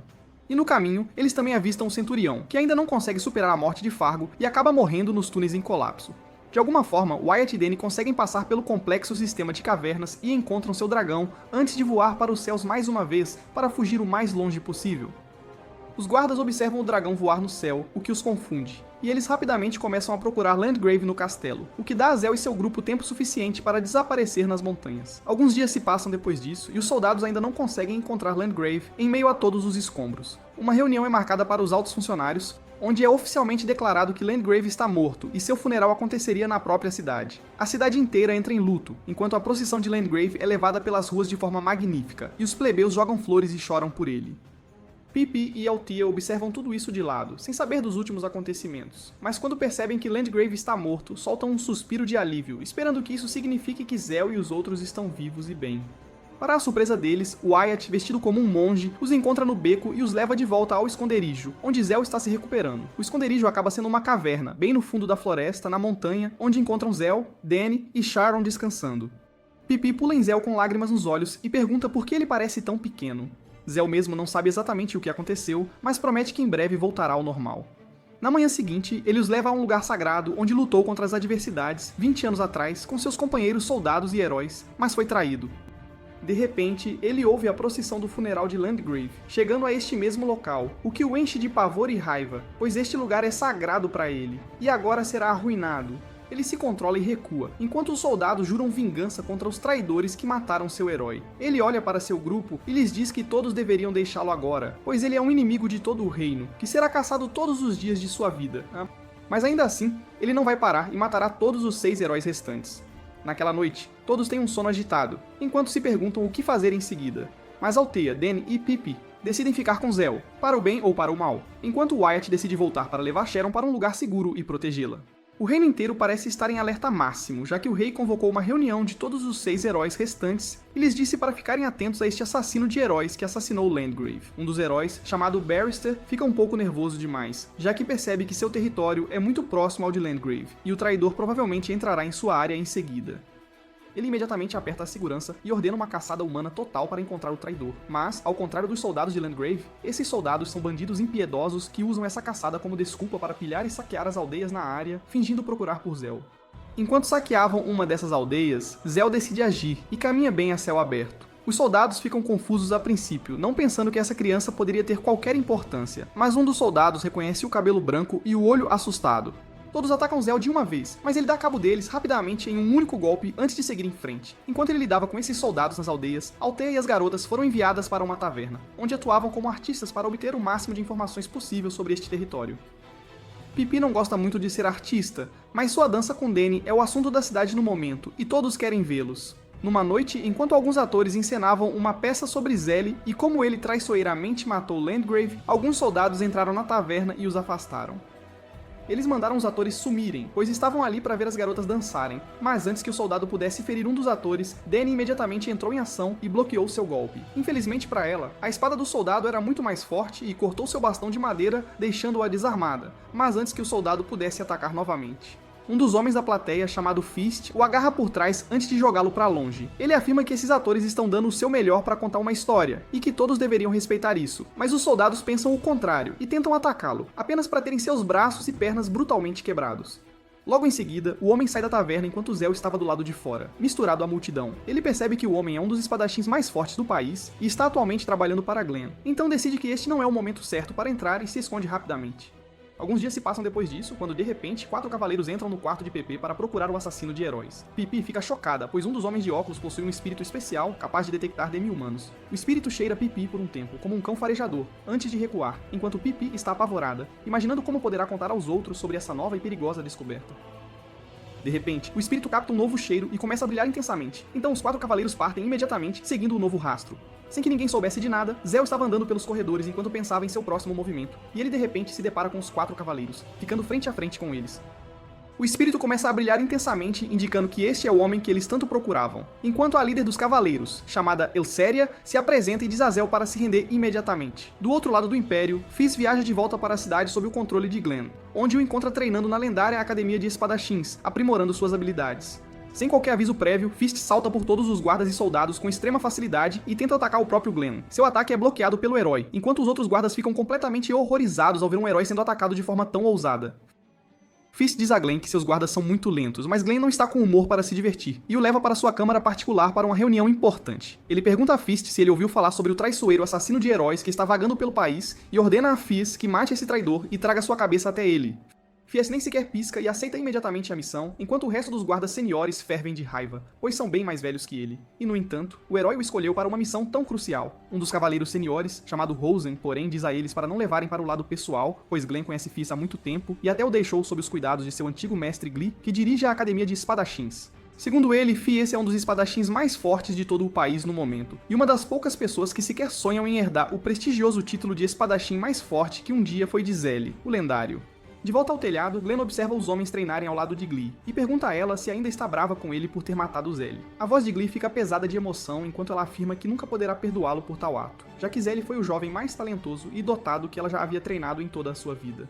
Speaker 1: E no caminho, eles também avistam o Centurião, que ainda não consegue superar a morte de Fargo e acaba morrendo nos túneis em colapso. De alguma forma, Wyatt e Danny conseguem passar pelo complexo sistema de cavernas e encontram seu dragão antes de voar para os céus mais uma vez para fugir o mais longe possível. Os guardas observam o dragão voar no céu, o que os confunde, e eles rapidamente começam a procurar Landgrave no castelo, o que dá a Zell e seu grupo tempo suficiente para desaparecer nas montanhas. Alguns dias se passam depois disso, e os soldados ainda não conseguem encontrar Landgrave em meio a todos os escombros. Uma reunião é marcada para os altos funcionários, onde é oficialmente declarado que Landgrave está morto e seu funeral aconteceria na própria cidade. A cidade inteira entra em luto, enquanto a procissão de Landgrave é levada pelas ruas de forma magnífica, e os plebeus jogam flores e choram por ele. Pippi e Althea observam tudo isso de lado, sem saber dos últimos acontecimentos, mas quando percebem que Landgrave está morto, soltam um suspiro de alívio, esperando que isso signifique que Zell e os outros estão vivos e bem. Para a surpresa deles, Wyatt, vestido como um monge, os encontra no beco e os leva de volta ao esconderijo, onde Zell está se recuperando. O esconderijo acaba sendo uma caverna, bem no fundo da floresta, na montanha, onde encontram Zell, Danny e Sharon descansando. Pippi pula em Zell com lágrimas nos olhos e pergunta por que ele parece tão pequeno. Zell mesmo não sabe exatamente o que aconteceu, mas promete que em breve voltará ao normal. Na manhã seguinte, ele os leva a um lugar sagrado onde lutou contra as adversidades 20 anos atrás com seus companheiros soldados e heróis, mas foi traído. De repente, ele ouve a procissão do funeral de Landgrave, chegando a este mesmo local, o que o enche de pavor e raiva, pois este lugar é sagrado para ele, e agora será arruinado. Ele se controla e recua, enquanto os soldados juram vingança contra os traidores que mataram seu herói. Ele olha para seu grupo e lhes diz que todos deveriam deixá-lo agora, pois ele é um inimigo de todo o reino, que será caçado todos os dias de sua vida. Mas ainda assim, ele não vai parar e matará todos os 6 heróis restantes. Naquela noite, todos têm um sono agitado, enquanto se perguntam o que fazer em seguida. Mas Althea, Danny e Pippi decidem ficar com Zell, para o bem ou para o mal, enquanto Wyatt decide voltar para levar Sharon para um lugar seguro e protegê-la. O reino inteiro parece estar em alerta máximo, já que o rei convocou uma reunião de todos os 6 heróis restantes e lhes disse para ficarem atentos a este assassino de heróis que assassinou Landgrave. Um dos heróis, chamado Barrister, fica um pouco nervoso demais, já que percebe que seu território é muito próximo ao de Landgrave, e o traidor provavelmente entrará em sua área em seguida. Ele imediatamente aperta a segurança e ordena uma caçada humana total para encontrar o traidor. Mas, ao contrário dos soldados de Landgrave, esses soldados são bandidos impiedosos que usam essa caçada como desculpa para pilhar e saquear as aldeias na área, fingindo procurar por Zell. Enquanto saqueavam uma dessas aldeias, Zell decide agir e caminha bem a céu aberto. Os soldados ficam confusos a princípio, não pensando que essa criança poderia ter qualquer importância, mas um dos soldados reconhece o cabelo branco e o olho assustado. Todos atacam Zell de uma vez, mas ele dá cabo deles rapidamente em um único golpe antes de seguir em frente. Enquanto ele lidava com esses soldados nas aldeias, Althea e as garotas foram enviadas para uma taverna, onde atuavam como artistas para obter o máximo de informações possível sobre este território. Pippi não gosta muito de ser artista, mas sua dança com Danny é o assunto da cidade no momento, e todos querem vê-los. Numa noite, enquanto alguns atores encenavam uma peça sobre Zell e como ele traiçoeiramente matou Landgrave, alguns soldados entraram na taverna e os afastaram. Eles mandaram os atores sumirem, pois estavam ali para ver as garotas dançarem, mas antes que o soldado pudesse ferir um dos atores, Danny imediatamente entrou em ação e bloqueou seu golpe. Infelizmente para ela, a espada do soldado era muito mais forte e cortou seu bastão de madeira, deixando-a desarmada, mas antes que o soldado pudesse atacar novamente. Um dos homens da plateia, chamado Fist, o agarra por trás antes de jogá-lo para longe. Ele afirma que esses atores estão dando o seu melhor para contar uma história, e que todos deveriam respeitar isso. Mas os soldados pensam o contrário, e tentam atacá-lo, apenas para terem seus braços e pernas brutalmente quebrados. Logo em seguida, o homem sai da taverna enquanto Zell estava do lado de fora, misturado à multidão. Ele percebe que o homem é um dos espadachins mais fortes do país, e está atualmente trabalhando para Glenn. Então decide que este não é o momento certo para entrar e se esconde rapidamente. Alguns dias se passam depois disso, quando de repente 4 cavaleiros entram no quarto de Pippi para procurar o assassino de heróis. Pippi fica chocada, pois um dos homens de óculos possui um espírito especial capaz de detectar demi-humanos. O espírito cheira Pippi por um tempo, como um cão farejador, antes de recuar, enquanto Pippi está apavorada, imaginando como poderá contar aos outros sobre essa nova e perigosa descoberta. De repente, o espírito capta um novo cheiro e começa a brilhar intensamente. Então os 4 cavaleiros partem imediatamente, seguindo o novo rastro. Sem que ninguém soubesse de nada, Zéu estava andando pelos corredores enquanto pensava em seu próximo movimento, e ele de repente se depara com os 4 cavaleiros, ficando frente a frente com eles. O espírito começa a brilhar intensamente, indicando que este é o homem que eles tanto procuravam, enquanto a líder dos cavaleiros, chamada Elséria, se apresenta e diz a Zéu para se render imediatamente. Do outro lado do Império, Fizz viaja de volta para a cidade sob o controle de Glenn, onde o encontra treinando na lendária Academia de Espadachins, aprimorando suas habilidades. Sem qualquer aviso prévio, Fist salta por todos os guardas e soldados com extrema facilidade e tenta atacar o próprio Glenn. Seu ataque é bloqueado pelo herói, enquanto os outros guardas ficam completamente horrorizados ao ver um herói sendo atacado de forma tão ousada. Fist diz a Glenn que seus guardas são muito lentos, mas Glenn não está com humor para se divertir, e o leva para sua câmara particular para uma reunião importante. Ele pergunta a Fist se ele ouviu falar sobre o traiçoeiro assassino de heróis que está vagando pelo país, e ordena a Fizz que mate esse traidor e traga sua cabeça até ele. Fizz nem sequer pisca e aceita imediatamente a missão, enquanto o resto dos guardas seniores fervem de raiva, pois são bem mais velhos que ele. E no entanto, o herói o escolheu para uma missão tão crucial. Um dos cavaleiros seniores, chamado Rosen, porém diz a eles para não levarem para o lado pessoal, pois Glenn conhece Fizz há muito tempo e até o deixou sob os cuidados de seu antigo mestre Glee, que dirige a Academia de Espadachins. Segundo ele, Fizz é um dos espadachins mais fortes de todo o país no momento, e uma das poucas pessoas que sequer sonham em herdar o prestigioso título de espadachim mais forte que um dia foi de Zélie, o lendário. De volta ao telhado, Glenn observa os homens treinarem ao lado de Glee, e pergunta a ela se ainda está brava com ele por ter matado Zélie. A voz de Glee fica pesada de emoção enquanto ela afirma que nunca poderá perdoá-lo por tal ato, já que Zélie foi o jovem mais talentoso e dotado que ela já havia treinado em toda a sua vida.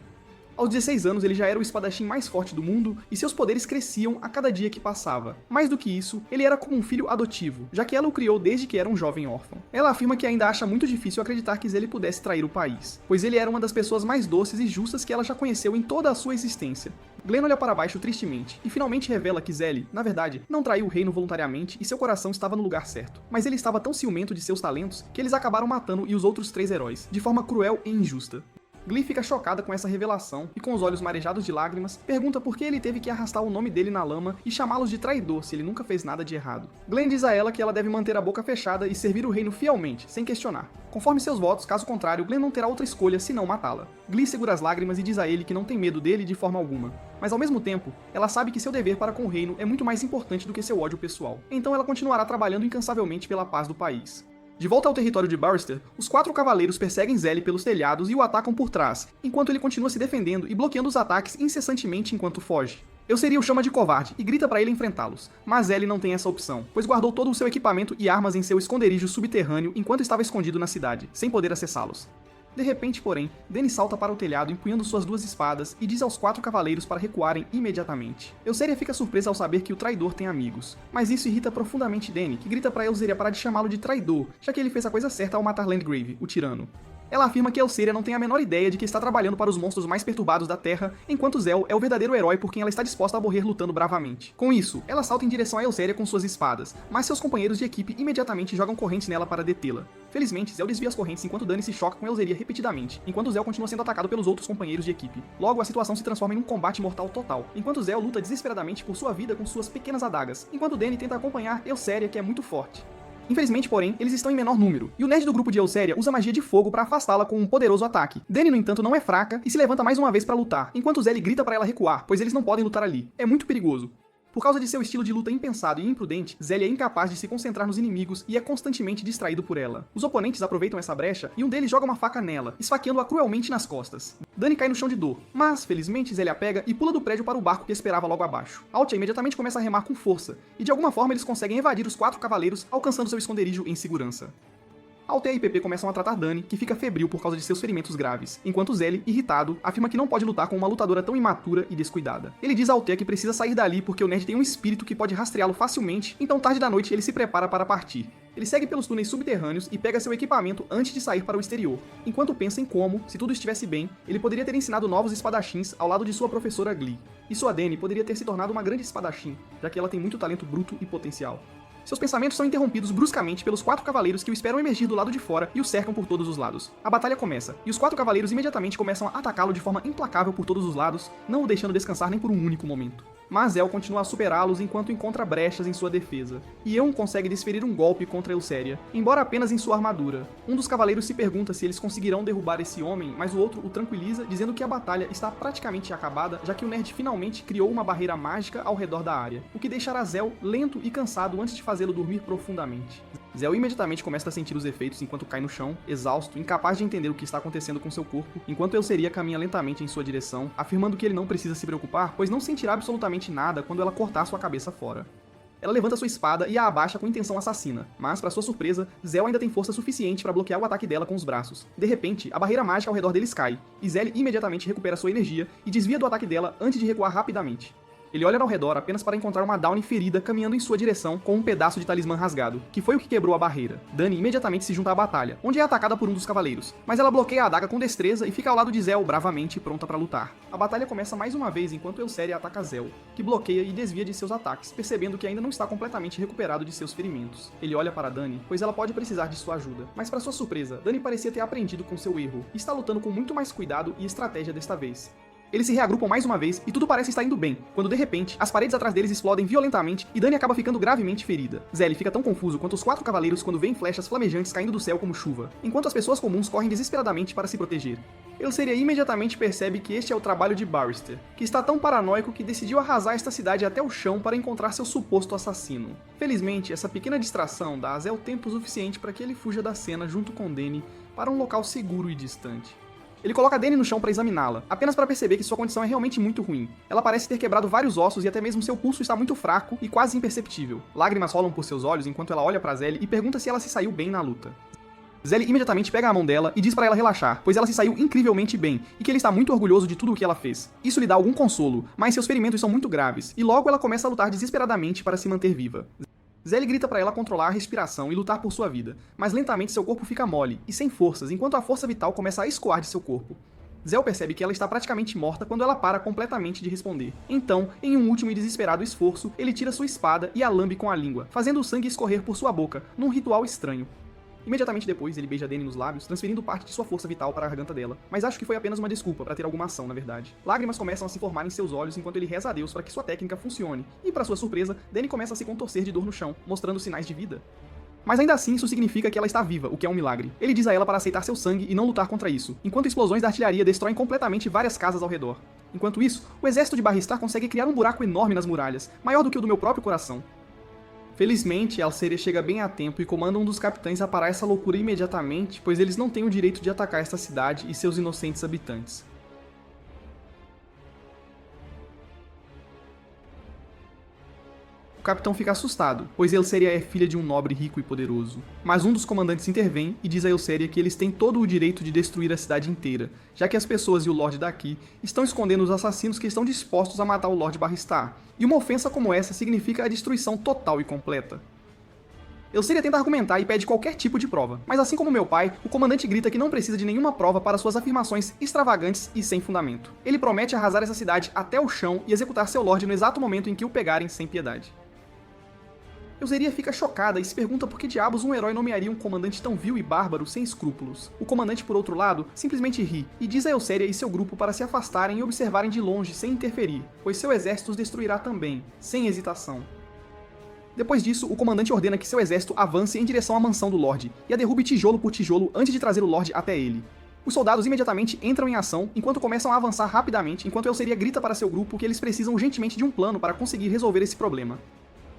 Speaker 1: Aos 16 anos, ele já era o espadachim mais forte do mundo e seus poderes cresciam a cada dia que passava. Mais do que isso, ele era como um filho adotivo, já que ela o criou desde que era um jovem órfão. Ela afirma que ainda acha muito difícil acreditar que Zélie pudesse trair o país, pois ele era uma das pessoas mais doces e justas que ela já conheceu em toda a sua existência. Glenn olha para baixo tristemente e finalmente revela que Zélie, na verdade, não traiu o reino voluntariamente e seu coração estava no lugar certo, mas ele estava tão ciumento de seus talentos que eles acabaram matando e os outros 3 heróis, de forma cruel e injusta. Glee fica chocada com essa revelação e, com os olhos marejados de lágrimas, pergunta por que ele teve que arrastar o nome dele na lama e chamá-los de traidor se ele nunca fez nada de errado. Glenn diz a ela que ela deve manter a boca fechada e servir o reino fielmente, sem questionar. Conforme seus votos, caso contrário, Glenn não terá outra escolha senão matá-la. Glee segura as lágrimas e diz a ele que não tem medo dele de forma alguma. Mas ao mesmo tempo, ela sabe que seu dever para com o reino é muito mais importante do que seu ódio pessoal. Então ela continuará trabalhando incansavelmente pela paz do país. De volta ao território de Barrister, os 4 cavaleiros perseguem Zélie pelos telhados e o atacam por trás, enquanto ele continua se defendendo e bloqueando os ataques incessantemente enquanto foge. Elséria o chama de covarde e grita para ele enfrentá-los, mas Zélie não tem essa opção, pois guardou todo o seu equipamento e armas em seu esconderijo subterrâneo enquanto estava escondido na cidade, sem poder acessá-los. De repente, porém, Dany salta para o telhado empunhando suas 2 espadas e diz aos 4 cavaleiros para recuarem imediatamente. Elséria fica surpresa ao saber que o traidor tem amigos, mas isso irrita profundamente Dany, que grita para Elséria parar de chamá-lo de traidor, já que ele fez a coisa certa ao matar Landgrave, o tirano. Ela afirma que Elséria não tem a menor ideia de que está trabalhando para os monstros mais perturbados da Terra, enquanto Zéu é o verdadeiro herói por quem ela está disposta a morrer lutando bravamente. Com isso, ela salta em direção a Elséria com suas espadas, mas seus companheiros de equipe imediatamente jogam correntes nela para detê-la. Felizmente, Zéu desvia as correntes enquanto Dany se choca com Elséria repetidamente, enquanto Zéu continua sendo atacado pelos outros companheiros de equipe. Logo, a situação se transforma em um combate mortal total, enquanto Zéu luta desesperadamente por sua vida com suas pequenas adagas, enquanto Dany tenta acompanhar Elséria, que é muito forte. Infelizmente, porém, eles estão em menor número, e o nerd do grupo de Elséria usa magia de fogo para afastá-la com um poderoso ataque. Dany, no entanto, não é fraca e se levanta mais uma vez para lutar, enquanto Zélie grita para ela recuar, pois eles não podem lutar ali. É muito perigoso. Por causa de seu estilo de luta impensado e imprudente, Zélie é incapaz de se concentrar nos inimigos e é constantemente distraído por ela. Os oponentes aproveitam essa brecha e um deles joga uma faca nela, esfaqueando-a cruelmente nas costas. Dany cai no chão de dor, mas, felizmente, Zélie a pega e pula do prédio para o barco que esperava logo abaixo. Altia imediatamente começa a remar com força, e de alguma forma eles conseguem evadir os 4 cavaleiros, alcançando seu esconderijo em segurança. Altea e Pepe começam a tratar Dany, que fica febril por causa de seus ferimentos graves, enquanto Zélie, irritado, afirma que não pode lutar com uma lutadora tão imatura e descuidada. Ele diz a Altea que precisa sair dali porque o nerd tem um espírito que pode rastreá-lo facilmente, então tarde da noite ele se prepara para partir. Ele segue pelos túneis subterrâneos e pega seu equipamento antes de sair para o exterior, enquanto pensa em como, se tudo estivesse bem, ele poderia ter ensinado novos espadachins ao lado de sua professora Glee. E sua Dany poderia ter se tornado uma grande espadachim, já que ela tem muito talento bruto e potencial. Seus pensamentos são interrompidos bruscamente pelos 4 cavaleiros que o esperam emergir do lado de fora e o cercam por todos os lados. A batalha começa, e os 4 cavaleiros imediatamente começam a atacá-lo de forma implacável por todos os lados, não o deixando descansar nem por um único momento. Mas Zell continua a superá-los enquanto encontra brechas em sua defesa. E Eun consegue desferir um golpe contra Elséria, embora apenas em sua armadura. Um dos cavaleiros se pergunta se eles conseguirão derrubar esse homem, mas o outro o tranquiliza, dizendo que a batalha está praticamente acabada, já que o nerd finalmente criou uma barreira mágica ao redor da área, o que deixará Zell lento e cansado antes de fazê-lo dormir profundamente. Zell imediatamente começa a sentir os efeitos enquanto cai no chão, exausto, incapaz de entender o que está acontecendo com seu corpo, enquanto Elséria caminha lentamente em sua direção, afirmando que ele não precisa se preocupar, pois não sentirá absolutamente nada quando ela cortar sua cabeça fora. Ela levanta sua espada e a abaixa com intenção assassina, mas, para sua surpresa, Zell ainda tem força suficiente para bloquear o ataque dela com os braços. De repente, a barreira mágica ao redor deles cai, e Zell imediatamente recupera sua energia e desvia do ataque dela antes de recuar rapidamente. Ele olha ao redor apenas para encontrar uma Downie ferida caminhando em sua direção com um pedaço de talismã rasgado, que foi o que quebrou a barreira. Dani imediatamente se junta à batalha, onde é atacada por um dos cavaleiros, mas ela bloqueia a adaga com destreza e fica ao lado de Zell bravamente pronta para lutar. A batalha começa mais uma vez enquanto Elséria ataca Zell, que bloqueia e desvia de seus ataques, percebendo que ainda não está completamente recuperado de seus ferimentos. Ele olha para Dani, pois ela pode precisar de sua ajuda, mas para sua surpresa, Dani parecia ter aprendido com seu erro, e está lutando com muito mais cuidado e estratégia desta vez. Eles se reagrupam mais uma vez e tudo parece estar indo bem, quando de repente, as paredes atrás deles explodem violentamente e Dani acaba ficando gravemente ferida. Zell fica tão confuso quanto os 4 cavaleiros quando veem flechas flamejantes caindo do céu como chuva, enquanto as pessoas comuns correm desesperadamente para se proteger. Elséria imediatamente percebe que este é o trabalho de Barrister, que está tão paranoico que decidiu arrasar esta cidade até o chão para encontrar seu suposto assassino. Felizmente, essa pequena distração dá a Zell tempo suficiente para que ele fuja da cena junto com Dani para um local seguro e distante. Ele coloca Dani no chão para examiná-la, apenas para perceber que sua condição é realmente muito ruim. Ela parece ter quebrado vários ossos e até mesmo seu pulso está muito fraco e quase imperceptível. Lágrimas rolam por seus olhos enquanto ela olha para Zell e pergunta se ela se saiu bem na luta. Zell imediatamente pega a mão dela e diz para ela relaxar, pois ela se saiu incrivelmente bem e que ele está muito orgulhoso de tudo o que ela fez. Isso lhe dá algum consolo, mas seus ferimentos são muito graves, e logo ela começa a lutar desesperadamente para se manter viva. Zell grita para ela controlar a respiração e lutar por sua vida, mas lentamente seu corpo fica mole e sem forças, enquanto a força vital começa a escoar de seu corpo. Zell percebe que ela está praticamente morta quando ela para completamente de responder. Então, em um último e desesperado esforço, ele tira sua espada e a lambe com a língua, fazendo o sangue escorrer por sua boca, num ritual estranho. Imediatamente depois, ele beija Dani nos lábios, transferindo parte de sua força vital para a garganta dela, mas acho que foi apenas uma desculpa para ter alguma ação, na verdade. Lágrimas começam a se formar em seus olhos enquanto ele reza a Deus para que sua técnica funcione, e para sua surpresa, Dani começa a se contorcer de dor no chão, mostrando sinais de vida. Mas ainda assim isso significa que ela está viva, o que é um milagre. Ele diz a ela para aceitar seu sangue e não lutar contra isso, enquanto explosões da artilharia destroem completamente várias casas ao redor. Enquanto isso, o exército de Barristar consegue criar um buraco enorme nas muralhas, maior do que o do meu próprio coração. Felizmente, Elséria chega bem a tempo e comanda um dos capitães a parar essa loucura imediatamente, pois eles não têm o direito de atacar esta cidade e seus inocentes habitantes. O capitão fica assustado, pois Elséria é filha de um nobre rico e poderoso. Mas um dos comandantes intervém e diz a Elséria que eles têm todo o direito de destruir a cidade inteira, já que as pessoas e o Lorde daqui estão escondendo os assassinos que estão dispostos a matar o Lorde Barristar, e uma ofensa como essa significa a destruição total e completa. Elséria tenta argumentar e pede qualquer tipo de prova, mas assim como meu pai, o comandante grita que não precisa de nenhuma prova para suas afirmações extravagantes e sem fundamento. Ele promete arrasar essa cidade até o chão e executar seu Lorde no exato momento em que o pegarem sem piedade. Elséria fica chocada e se pergunta por que diabos um herói nomearia um comandante tão vil e bárbaro sem escrúpulos. O comandante, por outro lado, simplesmente ri e diz a Elséria e seu grupo para se afastarem e observarem de longe sem interferir, pois seu exército os destruirá também, sem hesitação. Depois disso, o comandante ordena que seu exército avance em direção à mansão do Lorde e a derrube tijolo por tijolo antes de trazer o Lorde até ele. Os soldados imediatamente entram em ação enquanto começam a avançar rapidamente, enquanto Elséria grita para seu grupo que eles precisam urgentemente de um plano para conseguir resolver esse problema.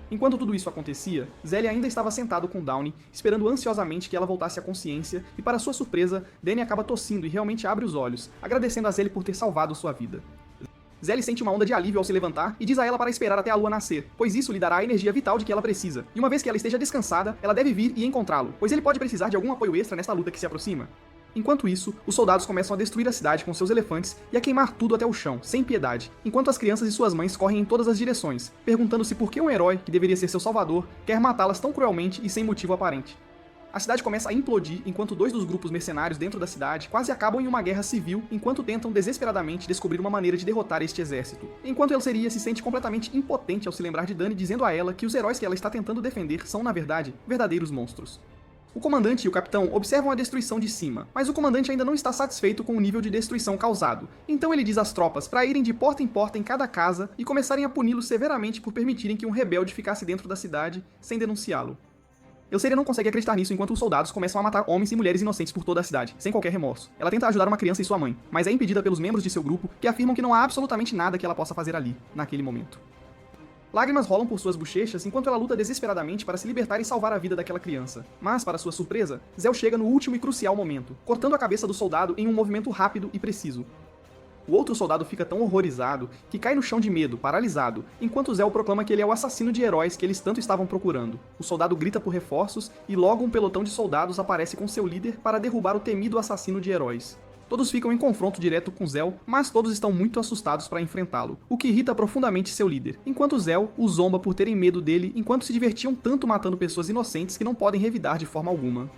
Speaker 1: Enquanto tudo isso acontecia, Zell ainda estava sentado com Downie, esperando ansiosamente que ela voltasse à consciência, e para sua surpresa, Dani acaba tossindo e realmente abre os olhos, agradecendo a Zell por ter salvado sua vida. Zell sente uma onda de alívio ao se levantar e diz a ela para esperar até a lua nascer, pois isso lhe dará a energia vital de que ela precisa, e uma vez que ela esteja descansada, ela deve vir e encontrá-lo, pois ele pode precisar de algum apoio extra nesta luta que se aproxima. Enquanto isso, os soldados começam a destruir a cidade com seus elefantes e a queimar tudo até o chão, sem piedade, enquanto as crianças e suas mães correm em todas as direções, perguntando-se por que um herói, que deveria ser seu salvador, quer matá-las tão cruelmente e sem motivo aparente. A cidade começa a implodir enquanto dois dos grupos mercenários dentro da cidade quase acabam em uma guerra civil enquanto tentam desesperadamente descobrir uma maneira de derrotar este exército. Enquanto Elseria se sente completamente impotente ao se lembrar de Dani dizendo a ela que os heróis que ela está tentando defender são, na verdade, verdadeiros monstros. O comandante e o capitão observam a destruição de cima, mas o comandante ainda não está satisfeito com o nível de destruição causado. Então ele diz às tropas para irem de porta em cada casa e começarem a puni-los severamente por permitirem que um rebelde ficasse dentro da cidade sem denunciá-lo. Elseria não consegue acreditar nisso enquanto os soldados começam a matar homens e mulheres inocentes por toda a cidade, sem qualquer remorso. Ela tenta ajudar uma criança e sua mãe, mas é impedida pelos membros de seu grupo que afirmam que não há absolutamente nada que ela possa fazer ali, naquele momento. Lágrimas rolam por suas bochechas enquanto ela luta desesperadamente para se libertar e salvar a vida daquela criança. Mas, para sua surpresa, Zell chega no último e crucial momento, cortando a cabeça do soldado em um movimento rápido e preciso. O outro soldado fica tão horrorizado que cai no chão de medo, paralisado, enquanto Zell proclama que ele é o assassino de heróis que eles tanto estavam procurando. O soldado grita por reforços e logo um pelotão de soldados aparece com seu líder para derrubar o temido assassino de heróis. Todos ficam em confronto direto com Zell, mas todos estão muito assustados para enfrentá-lo, o que irrita profundamente seu líder, enquanto Zell os zomba por terem medo dele enquanto se divertiam tanto matando pessoas inocentes que não podem revidar de forma alguma.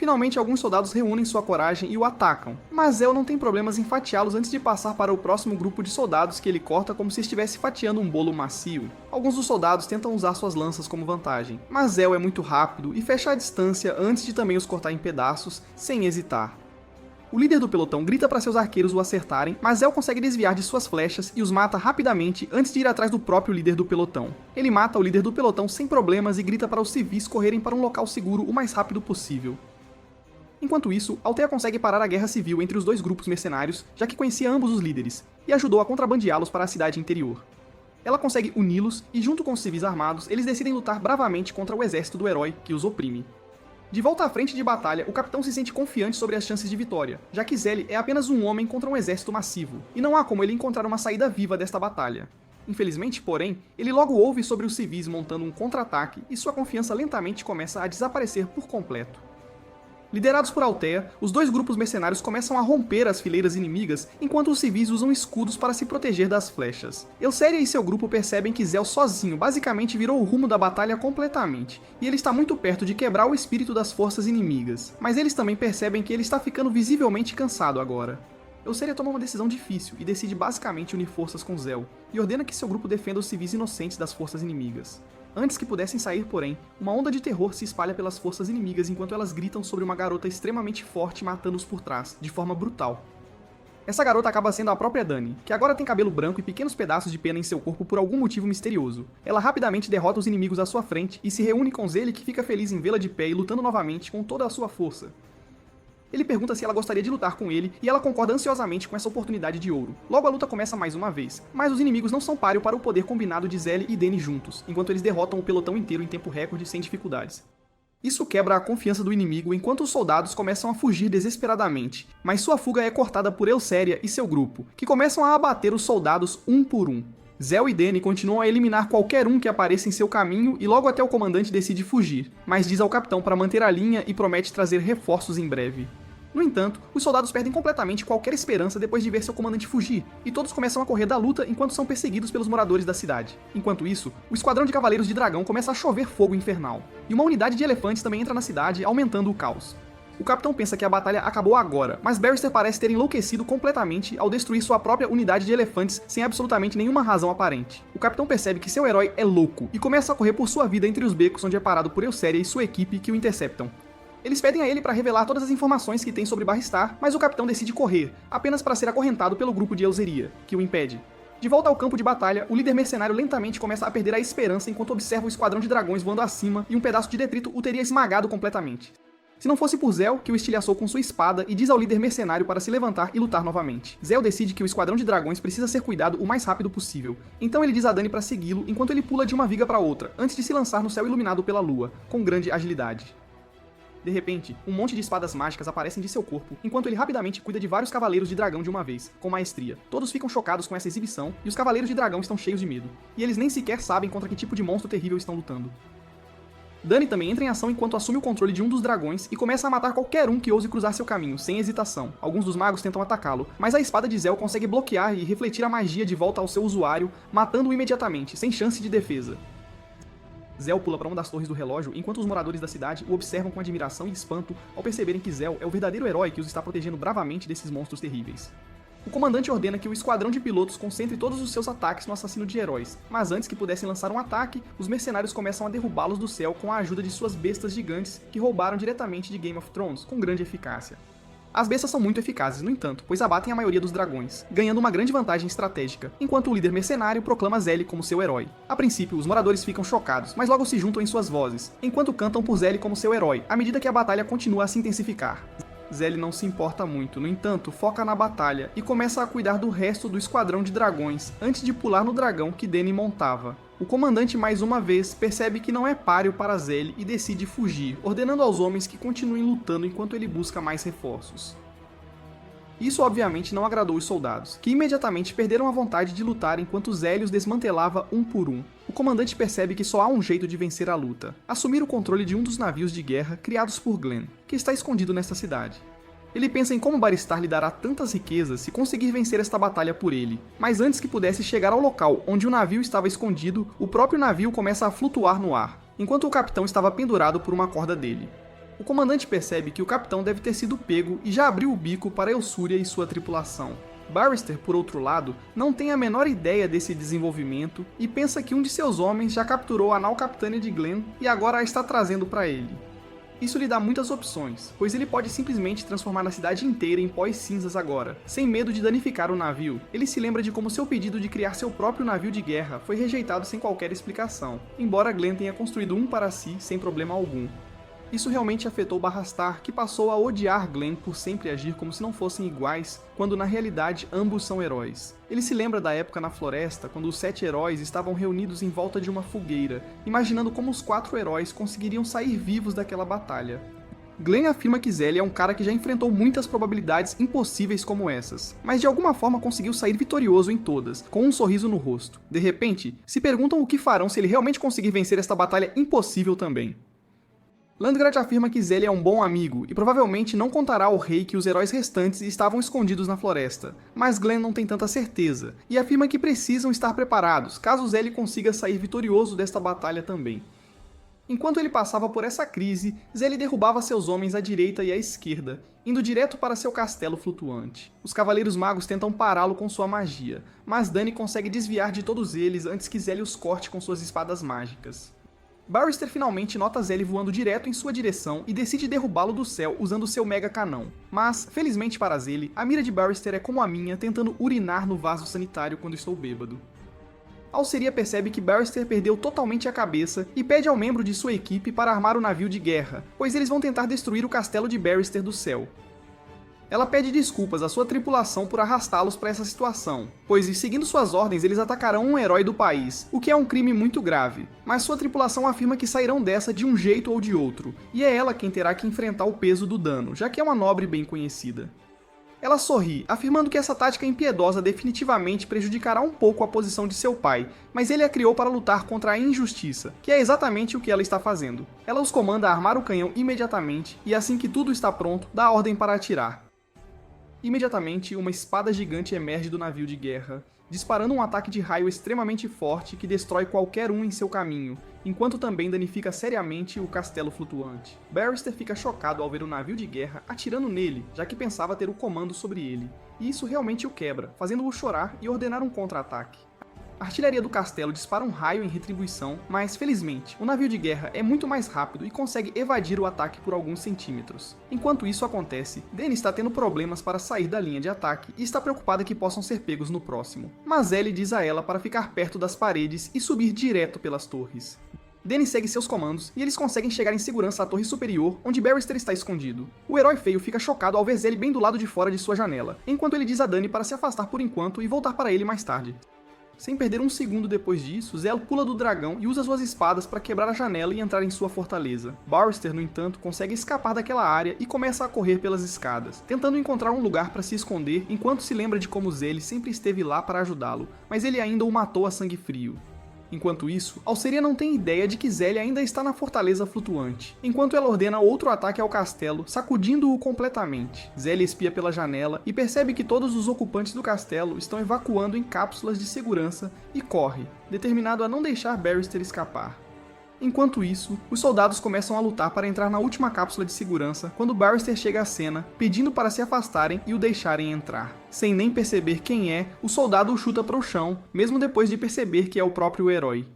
Speaker 1: Finalmente, alguns soldados reúnem sua coragem e o atacam, mas Zell não tem problemas em fatiá-los antes de passar para o próximo grupo de soldados que ele corta como se estivesse fatiando um bolo macio. Alguns dos soldados tentam usar suas lanças como vantagem, mas Zell é muito rápido e fecha a distância antes de também os cortar em pedaços, sem hesitar. O líder do pelotão grita para seus arqueiros o acertarem, mas Zell consegue desviar de suas flechas e os mata rapidamente antes de ir atrás do próprio líder do pelotão. Ele mata o líder do pelotão sem problemas e grita para os civis correrem para um local seguro o mais rápido possível. Enquanto isso, Althea consegue parar a guerra civil entre os dois grupos mercenários, já que conhecia ambos os líderes, e ajudou a contrabandeá-los para a cidade interior. Ela consegue uni-los e, junto com os civis armados, eles decidem lutar bravamente contra o exército do herói que os oprime. De volta à frente de batalha, o capitão se sente confiante sobre as chances de vitória, já que Zell é apenas um homem contra um exército massivo, e não há como ele encontrar uma saída viva desta batalha. Infelizmente, porém, ele logo ouve sobre os civis montando um contra-ataque e sua confiança lentamente começa a desaparecer por completo. Liderados por Althea, os dois grupos mercenários começam a romper as fileiras inimigas enquanto os civis usam escudos para se proteger das flechas. Elseria e seu grupo percebem que Zell sozinho basicamente virou o rumo da batalha completamente, e ele está muito perto de quebrar o espírito das forças inimigas, mas eles também percebem que ele está ficando visivelmente cansado agora. Elseria toma uma decisão difícil e decide basicamente unir forças com Zell, e ordena que seu grupo defenda os civis inocentes das forças inimigas. Antes que pudessem sair, porém, uma onda de terror se espalha pelas forças inimigas enquanto elas gritam sobre uma garota extremamente forte matando-os por trás, de forma brutal. Essa garota acaba sendo a própria Dani, que agora tem cabelo branco e pequenos pedaços de pena em seu corpo por algum motivo misterioso. Ela rapidamente derrota os inimigos à sua frente e se reúne com Zell, que fica feliz em vê-la de pé e lutando novamente com toda a sua força. Ele pergunta se ela gostaria de lutar com ele, e ela concorda ansiosamente com essa oportunidade de ouro. Logo a luta começa mais uma vez, mas os inimigos não são páreo para o poder combinado de Zell e Dani juntos, enquanto eles derrotam o pelotão inteiro em tempo recorde sem dificuldades. Isso quebra a confiança do inimigo enquanto os soldados começam a fugir desesperadamente, mas sua fuga é cortada por Elseria e seu grupo, que começam a abater os soldados um por um. Zell e Dani continuam a eliminar qualquer um que apareça em seu caminho e logo até o comandante decide fugir, mas diz ao capitão para manter a linha e promete trazer reforços em breve. No entanto, os soldados perdem completamente qualquer esperança depois de ver seu comandante fugir, e todos começam a correr da luta enquanto são perseguidos pelos moradores da cidade. Enquanto isso, o esquadrão de cavaleiros de dragão começa a chover fogo infernal, e uma unidade de elefantes também entra na cidade, aumentando o caos. O capitão pensa que a batalha acabou agora, mas Barrister parece ter enlouquecido completamente ao destruir sua própria unidade de elefantes sem absolutamente nenhuma razão aparente. O capitão percebe que seu herói é louco, e começa a correr por sua vida entre os becos onde é parado por Elseria e sua equipe que o interceptam. Eles pedem a ele para revelar todas as informações que tem sobre Barristar, mas o capitão decide correr, apenas para ser acorrentado pelo grupo de Elseria, que o impede. De volta ao campo de batalha, o líder mercenário lentamente começa a perder a esperança enquanto observa o esquadrão de dragões voando acima e um pedaço de detrito o teria esmagado completamente. Se não fosse por Zell, que o estilhaçou com sua espada e diz ao líder mercenário para se levantar e lutar novamente. Zell decide que o esquadrão de dragões precisa ser cuidado o mais rápido possível, então ele diz a Dani para segui-lo enquanto ele pula de uma viga para outra, antes de se lançar no céu iluminado pela lua, com grande agilidade. De repente, um monte de espadas mágicas aparecem de seu corpo, enquanto ele rapidamente cuida de vários cavaleiros de dragão de uma vez, com maestria. Todos ficam chocados com essa exibição, e os cavaleiros de dragão estão cheios de medo. E eles nem sequer sabem contra que tipo de monstro terrível estão lutando. Dani também entra em ação enquanto assume o controle de um dos dragões e começa a matar qualquer um que ouse cruzar seu caminho, sem hesitação. Alguns dos magos tentam atacá-lo, mas a espada de Zell consegue bloquear e refletir a magia de volta ao seu usuário, matando-o imediatamente, sem chance de defesa. Zell pula para uma das torres do relógio enquanto os moradores da cidade o observam com admiração e espanto ao perceberem que Zell é o verdadeiro herói que os está protegendo bravamente desses monstros terríveis. O comandante ordena que o esquadrão de pilotos concentre todos os seus ataques no assassino de heróis, mas antes que pudessem lançar um ataque, os mercenários começam a derrubá-los do céu com a ajuda de suas bestas gigantes que roubaram diretamente de Game of Thrones, com grande eficácia. As bestas são muito eficazes, no entanto, pois abatem a maioria dos dragões, ganhando uma grande vantagem estratégica, enquanto o líder mercenário proclama Zelle como seu herói. A princípio, os moradores ficam chocados, mas logo se juntam em suas vozes, enquanto cantam por Zelle como seu herói, à medida que a batalha continua a se intensificar. Zelle não se importa muito, no entanto, foca na batalha e começa a cuidar do resto do esquadrão de dragões antes de pular no dragão que Dany montava. O comandante mais uma vez percebe que não é páreo para Zelle e decide fugir, ordenando aos homens que continuem lutando enquanto ele busca mais reforços. Isso obviamente não agradou os soldados, que imediatamente perderam a vontade de lutar enquanto Zelle os desmantelava um por um. O comandante percebe que só há um jeito de vencer a luta: assumir o controle de um dos navios de guerra criados por Glenn, que está escondido nesta cidade. Ele pensa em como Barristar lhe dará tantas riquezas se conseguir vencer esta batalha por ele, mas antes que pudesse chegar ao local onde o navio estava escondido, o próprio navio começa a flutuar no ar, enquanto o capitão estava pendurado por uma corda dele. O comandante percebe que o capitão deve ter sido pego e já abriu o bico para Elsúria e sua tripulação. Barrister, por outro lado, não tem a menor ideia desse desenvolvimento e pensa que um de seus homens já capturou a nau capitânia de Glenn e agora a está trazendo para ele. Isso lhe dá muitas opções, pois ele pode simplesmente transformar a cidade inteira em pó e cinzas agora, sem medo de danificar o navio. Ele se lembra de como seu pedido de criar seu próprio navio de guerra foi rejeitado sem qualquer explicação, embora Glenn tenha construído um para si sem problema algum. Isso realmente afetou Barristar, que passou a odiar Glenn por sempre agir como se não fossem iguais, quando na realidade ambos são heróis. Ele se lembra da época na floresta, quando os 7 heróis estavam reunidos em volta de uma fogueira, imaginando como os 4 heróis conseguiriam sair vivos daquela batalha. Glenn afirma que Zelle é um cara que já enfrentou muitas probabilidades impossíveis como essas, mas de alguma forma conseguiu sair vitorioso em todas, com um sorriso no rosto. De repente, se perguntam o que farão se ele realmente conseguir vencer esta batalha impossível também. Landgrad afirma que Zelle é um bom amigo e provavelmente não contará ao rei que os heróis restantes estavam escondidos na floresta, mas Glenn não tem tanta certeza, e afirma que precisam estar preparados caso Zelle consiga sair vitorioso desta batalha também. Enquanto ele passava por essa crise, Zelle derrubava seus homens à direita e à esquerda, indo direto para seu castelo flutuante. Os Cavaleiros Magos tentam pará-lo com sua magia, mas Dany consegue desviar de todos eles antes que Zelle os corte com suas espadas mágicas. Barrister finalmente nota Zelle voando direto em sua direção e decide derrubá-lo do céu usando seu mega canão. Mas, felizmente para Zelle, a mira de Barrister é como a minha tentando urinar no vaso sanitário quando estou bêbado. Alceria percebe que Barrister perdeu totalmente a cabeça e pede ao membro de sua equipe para armar o navio de guerra, pois eles vão tentar destruir o castelo de Barrister do céu. Ela pede desculpas à sua tripulação por arrastá-los para essa situação, pois seguindo suas ordens eles atacarão um herói do país, o que é um crime muito grave, mas sua tripulação afirma que sairão dessa de um jeito ou de outro, e é ela quem terá que enfrentar o peso do dano, já que é uma nobre bem conhecida. Ela sorri, afirmando que essa tática impiedosa definitivamente prejudicará um pouco a posição de seu pai, mas ele a criou para lutar contra a injustiça, que é exatamente o que ela está fazendo. Ela os comanda a armar o canhão imediatamente, e assim que tudo está pronto, dá a ordem para atirar. Imediatamente, uma espada gigante emerge do navio de guerra, disparando um ataque de raio extremamente forte que destrói qualquer um em seu caminho, enquanto também danifica seriamente o castelo flutuante. Barrister fica chocado ao ver o navio de guerra atirando nele, já que pensava ter o comando sobre ele, e isso realmente o quebra, fazendo-o chorar e ordenar um contra-ataque. A artilharia do castelo dispara um raio em retribuição, mas felizmente, o navio de guerra é muito mais rápido e consegue evadir o ataque por alguns centímetros. Enquanto isso acontece, Dany está tendo problemas para sair da linha de ataque e está preocupada que possam ser pegos no próximo. Mas Ellie diz a ela para ficar perto das paredes e subir direto pelas torres. Dany segue seus comandos e eles conseguem chegar em segurança à torre superior, onde Barrister está escondido. O herói feio fica chocado ao ver Zelle bem do lado de fora de sua janela, enquanto ele diz a Dany para se afastar por enquanto e voltar para ele mais tarde. Sem perder um segundo depois disso, Zelle pula do dragão e usa suas espadas para quebrar a janela e entrar em sua fortaleza. Barrister, no entanto, consegue escapar daquela área e começa a correr pelas escadas, tentando encontrar um lugar para se esconder enquanto se lembra de como Zelle sempre esteve lá para ajudá-lo, mas ele ainda o matou a sangue frio. Enquanto isso, Alceria não tem ideia de que Zelle ainda está na fortaleza flutuante, enquanto ela ordena outro ataque ao castelo, sacudindo-o completamente. Zelle espia pela janela e percebe que todos os ocupantes do castelo estão evacuando em cápsulas de segurança e corre, determinado a não deixar Barrister escapar. Enquanto isso, os soldados começam a lutar para entrar na última cápsula de segurança quando Barrister chega à cena, pedindo para se afastarem e o deixarem entrar. Sem nem perceber quem é, o soldado o chuta para o chão, mesmo depois de perceber que é o próprio herói.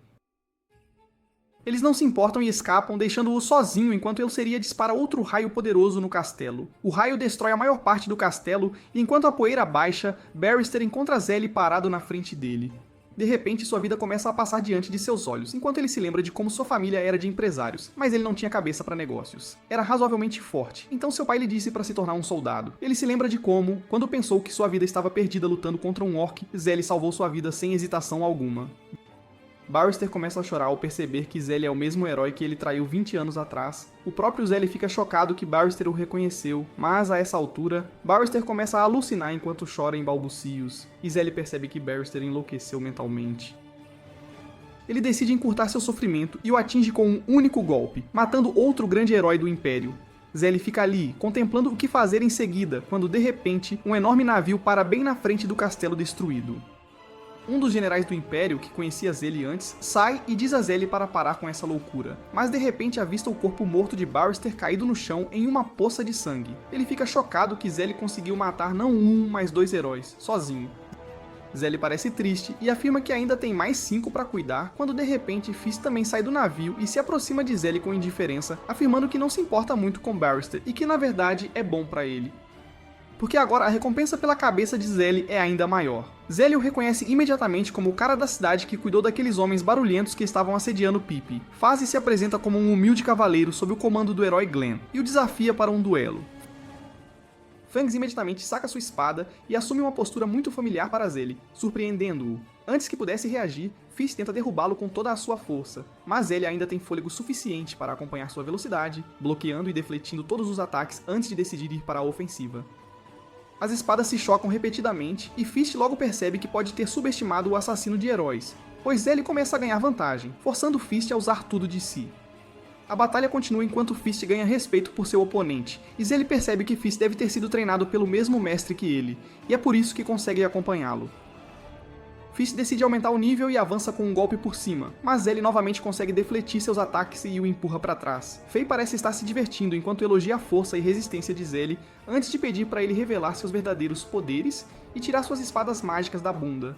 Speaker 1: Eles não se importam e escapam, deixando-o sozinho enquanto Elseria dispara outro raio poderoso no castelo. O raio destrói a maior parte do castelo e enquanto a poeira baixa, Barrister encontra Zélie parado na frente dele. De repente, sua vida começa a passar diante de seus olhos, enquanto ele se lembra de como sua família era de empresários, mas ele não tinha cabeça para negócios. Era razoavelmente forte, então seu pai lhe disse para se tornar um soldado. Ele se lembra de como, quando pensou que sua vida estava perdida lutando contra um orc, Zélie salvou sua vida sem hesitação alguma. Barrister começa a chorar ao perceber que Zélie é o mesmo herói que ele traiu 20 anos atrás. O próprio Zélie fica chocado que Barrister o reconheceu, mas a essa altura, Barrister começa a alucinar enquanto chora em balbucios, e Zélie percebe que Barrister enlouqueceu mentalmente. Ele decide encurtar seu sofrimento e o atinge com um único golpe, matando outro grande herói do Império. Zélie fica ali, contemplando o que fazer em seguida, quando de repente, um enorme navio para bem na frente do castelo destruído. Um dos generais do Império, que conhecia Zélie antes, sai e diz a Zélie para parar com essa loucura, mas de repente avista o corpo morto de Barrister caído no chão em uma poça de sangue. Ele fica chocado que Zélie conseguiu matar não um, mas 2 heróis, sozinho. Zélie parece triste e afirma que ainda tem mais 5 para cuidar, quando de repente Fist também sai do navio e se aproxima de Zélie com indiferença, afirmando que não se importa muito com Barrister e que na verdade é bom para ele. Porque agora a recompensa pela cabeça de Zélie é ainda maior. Zélie o reconhece imediatamente como o cara da cidade que cuidou daqueles homens barulhentos que estavam assediando Pippi. Faz e se apresenta como um humilde cavaleiro sob o comando do herói Glenn, e o desafia para um duelo. Fangs imediatamente saca sua espada e assume uma postura muito familiar para Zélie, surpreendendo-o. Antes que pudesse reagir, Fist tenta derrubá-lo com toda a sua força, mas Zélie ainda tem fôlego suficiente para acompanhar sua velocidade, bloqueando e defletindo todos os ataques antes de decidir ir para a ofensiva. As espadas se chocam repetidamente e Fist logo percebe que pode ter subestimado o assassino de heróis, pois Zélie começa a ganhar vantagem, forçando Fist a usar tudo de si. A batalha continua enquanto Fist ganha respeito por seu oponente, e Zélie percebe que Fist deve ter sido treinado pelo mesmo mestre que ele, e é por isso que consegue acompanhá-lo. Fist decide aumentar o nível e avança com um golpe por cima, mas Zélie novamente consegue defletir seus ataques e o empurra para trás. Fei parece estar se divertindo enquanto elogia a força e resistência de Zélie antes de pedir para ele revelar seus verdadeiros poderes e tirar suas espadas mágicas da bunda.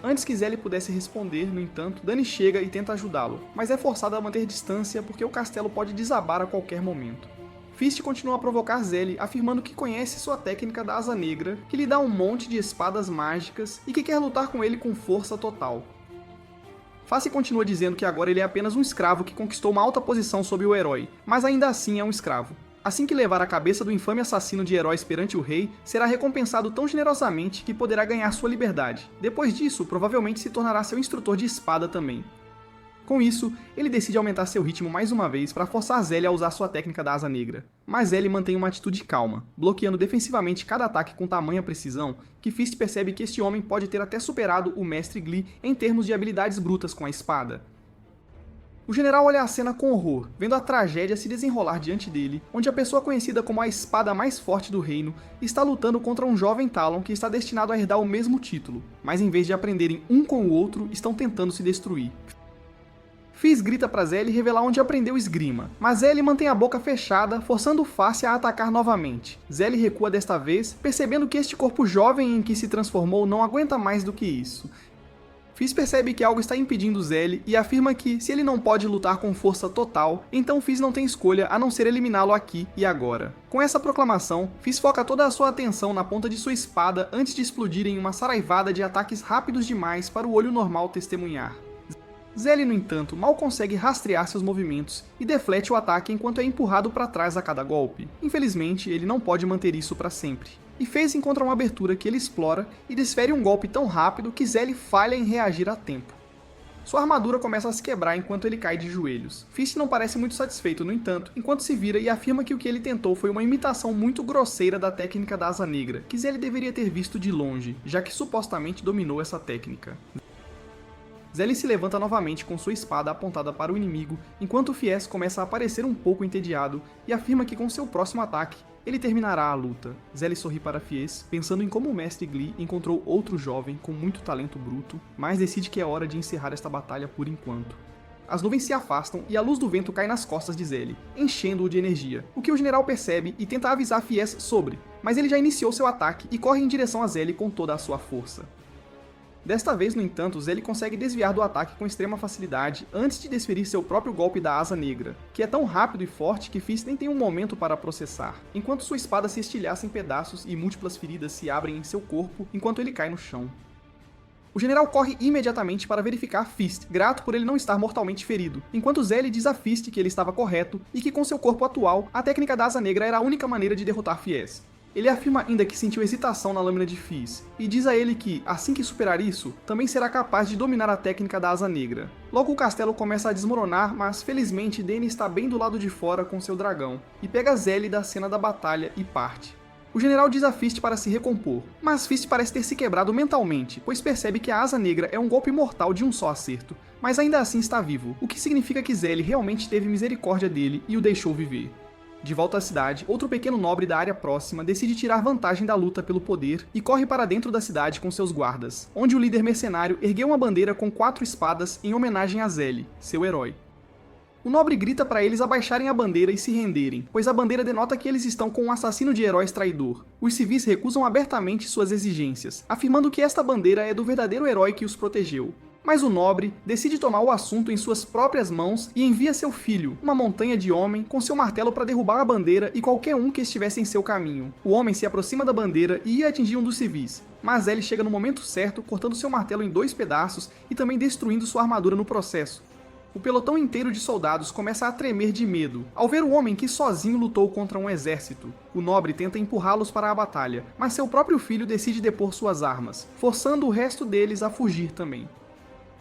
Speaker 1: Antes que Zélie pudesse responder, no entanto, Dani chega e tenta ajudá-lo, mas é forçado a manter distância porque o castelo pode desabar a qualquer momento. Fist continua a provocar Zélie, afirmando que conhece sua técnica da Asa Negra, que lhe dá um monte de espadas mágicas e que quer lutar com ele com força total. Face continua dizendo que agora ele é apenas um escravo que conquistou uma alta posição sob o herói, mas ainda assim é um escravo. Assim que levar a cabeça do infame assassino de heróis perante o rei, será recompensado tão generosamente que poderá ganhar sua liberdade. Depois disso, provavelmente se tornará seu instrutor de espada também. Com isso, ele decide aumentar seu ritmo mais uma vez para forçar Zélie a usar sua técnica da Asa Negra. Mas Zélie mantém uma atitude calma, bloqueando defensivamente cada ataque com tamanha precisão que Fist percebe que este homem pode ter até superado o Mestre Glee em termos de habilidades brutas com a espada. O general olha a cena com horror, vendo a tragédia se desenrolar diante dele, onde a pessoa conhecida como a espada mais forte do reino está lutando contra um jovem Talon que está destinado a herdar o mesmo título, mas em vez de aprenderem um com o outro, estão tentando se destruir. Fizz grita para Zélie revelar onde aprendeu esgrima, mas Zélie mantém a boca fechada, forçando Face a atacar novamente. Zélie recua desta vez, percebendo que este corpo jovem em que se transformou não aguenta mais do que isso. Fizz percebe que algo está impedindo Zélie e afirma que, se ele não pode lutar com força total, então Fizz não tem escolha a não ser eliminá-lo aqui e agora. Com essa proclamação, Fizz foca toda a sua atenção na ponta de sua espada antes de explodir em uma saraivada de ataques rápidos demais para o olho normal testemunhar. Zélie, no entanto, mal consegue rastrear seus movimentos e deflete o ataque enquanto é empurrado para trás a cada golpe. Infelizmente, ele não pode manter isso para sempre. E Fez encontra uma abertura que ele explora e desfere um golpe tão rápido que Zélie falha em reagir a tempo. Sua armadura começa a se quebrar enquanto ele cai de joelhos. Fist não parece muito satisfeito, no entanto, enquanto se vira e afirma que o que ele tentou foi uma imitação muito grosseira da técnica da Asa Negra, que Zélie deveria ter visto de longe, já que supostamente dominou essa técnica. Zélie se levanta novamente com sua espada apontada para o inimigo, enquanto Fies começa a aparecer um pouco entediado e afirma que com seu próximo ataque, ele terminará a luta. Zélie sorri para Fies, pensando em como o Mestre Glee encontrou outro jovem com muito talento bruto, mas decide que é hora de encerrar esta batalha por enquanto. As nuvens se afastam e a luz do vento cai nas costas de Zelle, enchendo-o de energia, o que o general percebe e tenta avisar Fies sobre, mas ele já iniciou seu ataque e corre em direção a Zelle com toda a sua força. Desta vez, no entanto, Zelle consegue desviar do ataque com extrema facilidade antes de desferir seu próprio golpe da Asa Negra, que é tão rápido e forte que Fies nem tem um momento para processar, enquanto sua espada se estilhaça em pedaços e múltiplas feridas se abrem em seu corpo enquanto ele cai no chão. O general corre imediatamente para verificar Fist, grato por ele não estar mortalmente ferido, enquanto Zelle diz a Fist que ele estava correto e que com seu corpo atual, a técnica da Asa Negra era a única maneira de derrotar Fies. Ele afirma ainda que sentiu excitação na lâmina de Fies, e diz a ele que, assim que superar isso, também será capaz de dominar a técnica da Asa Negra. Logo o castelo começa a desmoronar, mas felizmente Dany está bem do lado de fora com seu dragão, e pega Zelle da cena da batalha e parte. O general diz a Fist para se recompor, mas Fist parece ter se quebrado mentalmente, pois percebe que a Asa Negra é um golpe mortal de um só acerto, mas ainda assim está vivo, o que significa que Zelle realmente teve misericórdia dele e o deixou viver. De volta à cidade, outro pequeno nobre da área próxima decide tirar vantagem da luta pelo poder e corre para dentro da cidade com seus guardas, onde o líder mercenário ergueu uma bandeira com 4 espadas em homenagem a Zelle, seu herói. O nobre grita para eles abaixarem a bandeira e se renderem, pois a bandeira denota que eles estão com um assassino de heróis traidor. Os civis recusam abertamente suas exigências, afirmando que esta bandeira é do verdadeiro herói que os protegeu. Mas o nobre decide tomar o assunto em suas próprias mãos e envia seu filho, uma montanha de homem, com seu martelo para derrubar a bandeira e qualquer um que estivesse em seu caminho. O homem se aproxima da bandeira e ia atingir um dos civis, mas Zelle chega no momento certo, cortando seu martelo em 2 pedaços e também destruindo sua armadura no processo. O pelotão inteiro de soldados começa a tremer de medo, ao ver o homem que sozinho lutou contra um exército. O nobre tenta empurrá-los para a batalha, mas seu próprio filho decide depor suas armas, forçando o resto deles a fugir também.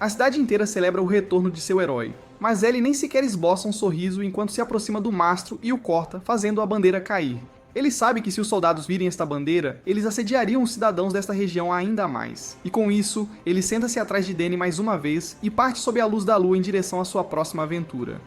Speaker 1: A cidade inteira celebra o retorno de seu herói, mas Zelle nem sequer esboça um sorriso enquanto se aproxima do mastro e o corta, fazendo a bandeira cair. Ele sabe que se os soldados virem esta bandeira, eles assediariam os cidadãos desta região ainda mais. E com isso, ele senta-se atrás de Dany mais uma vez e parte sob a luz da lua em direção à sua próxima aventura.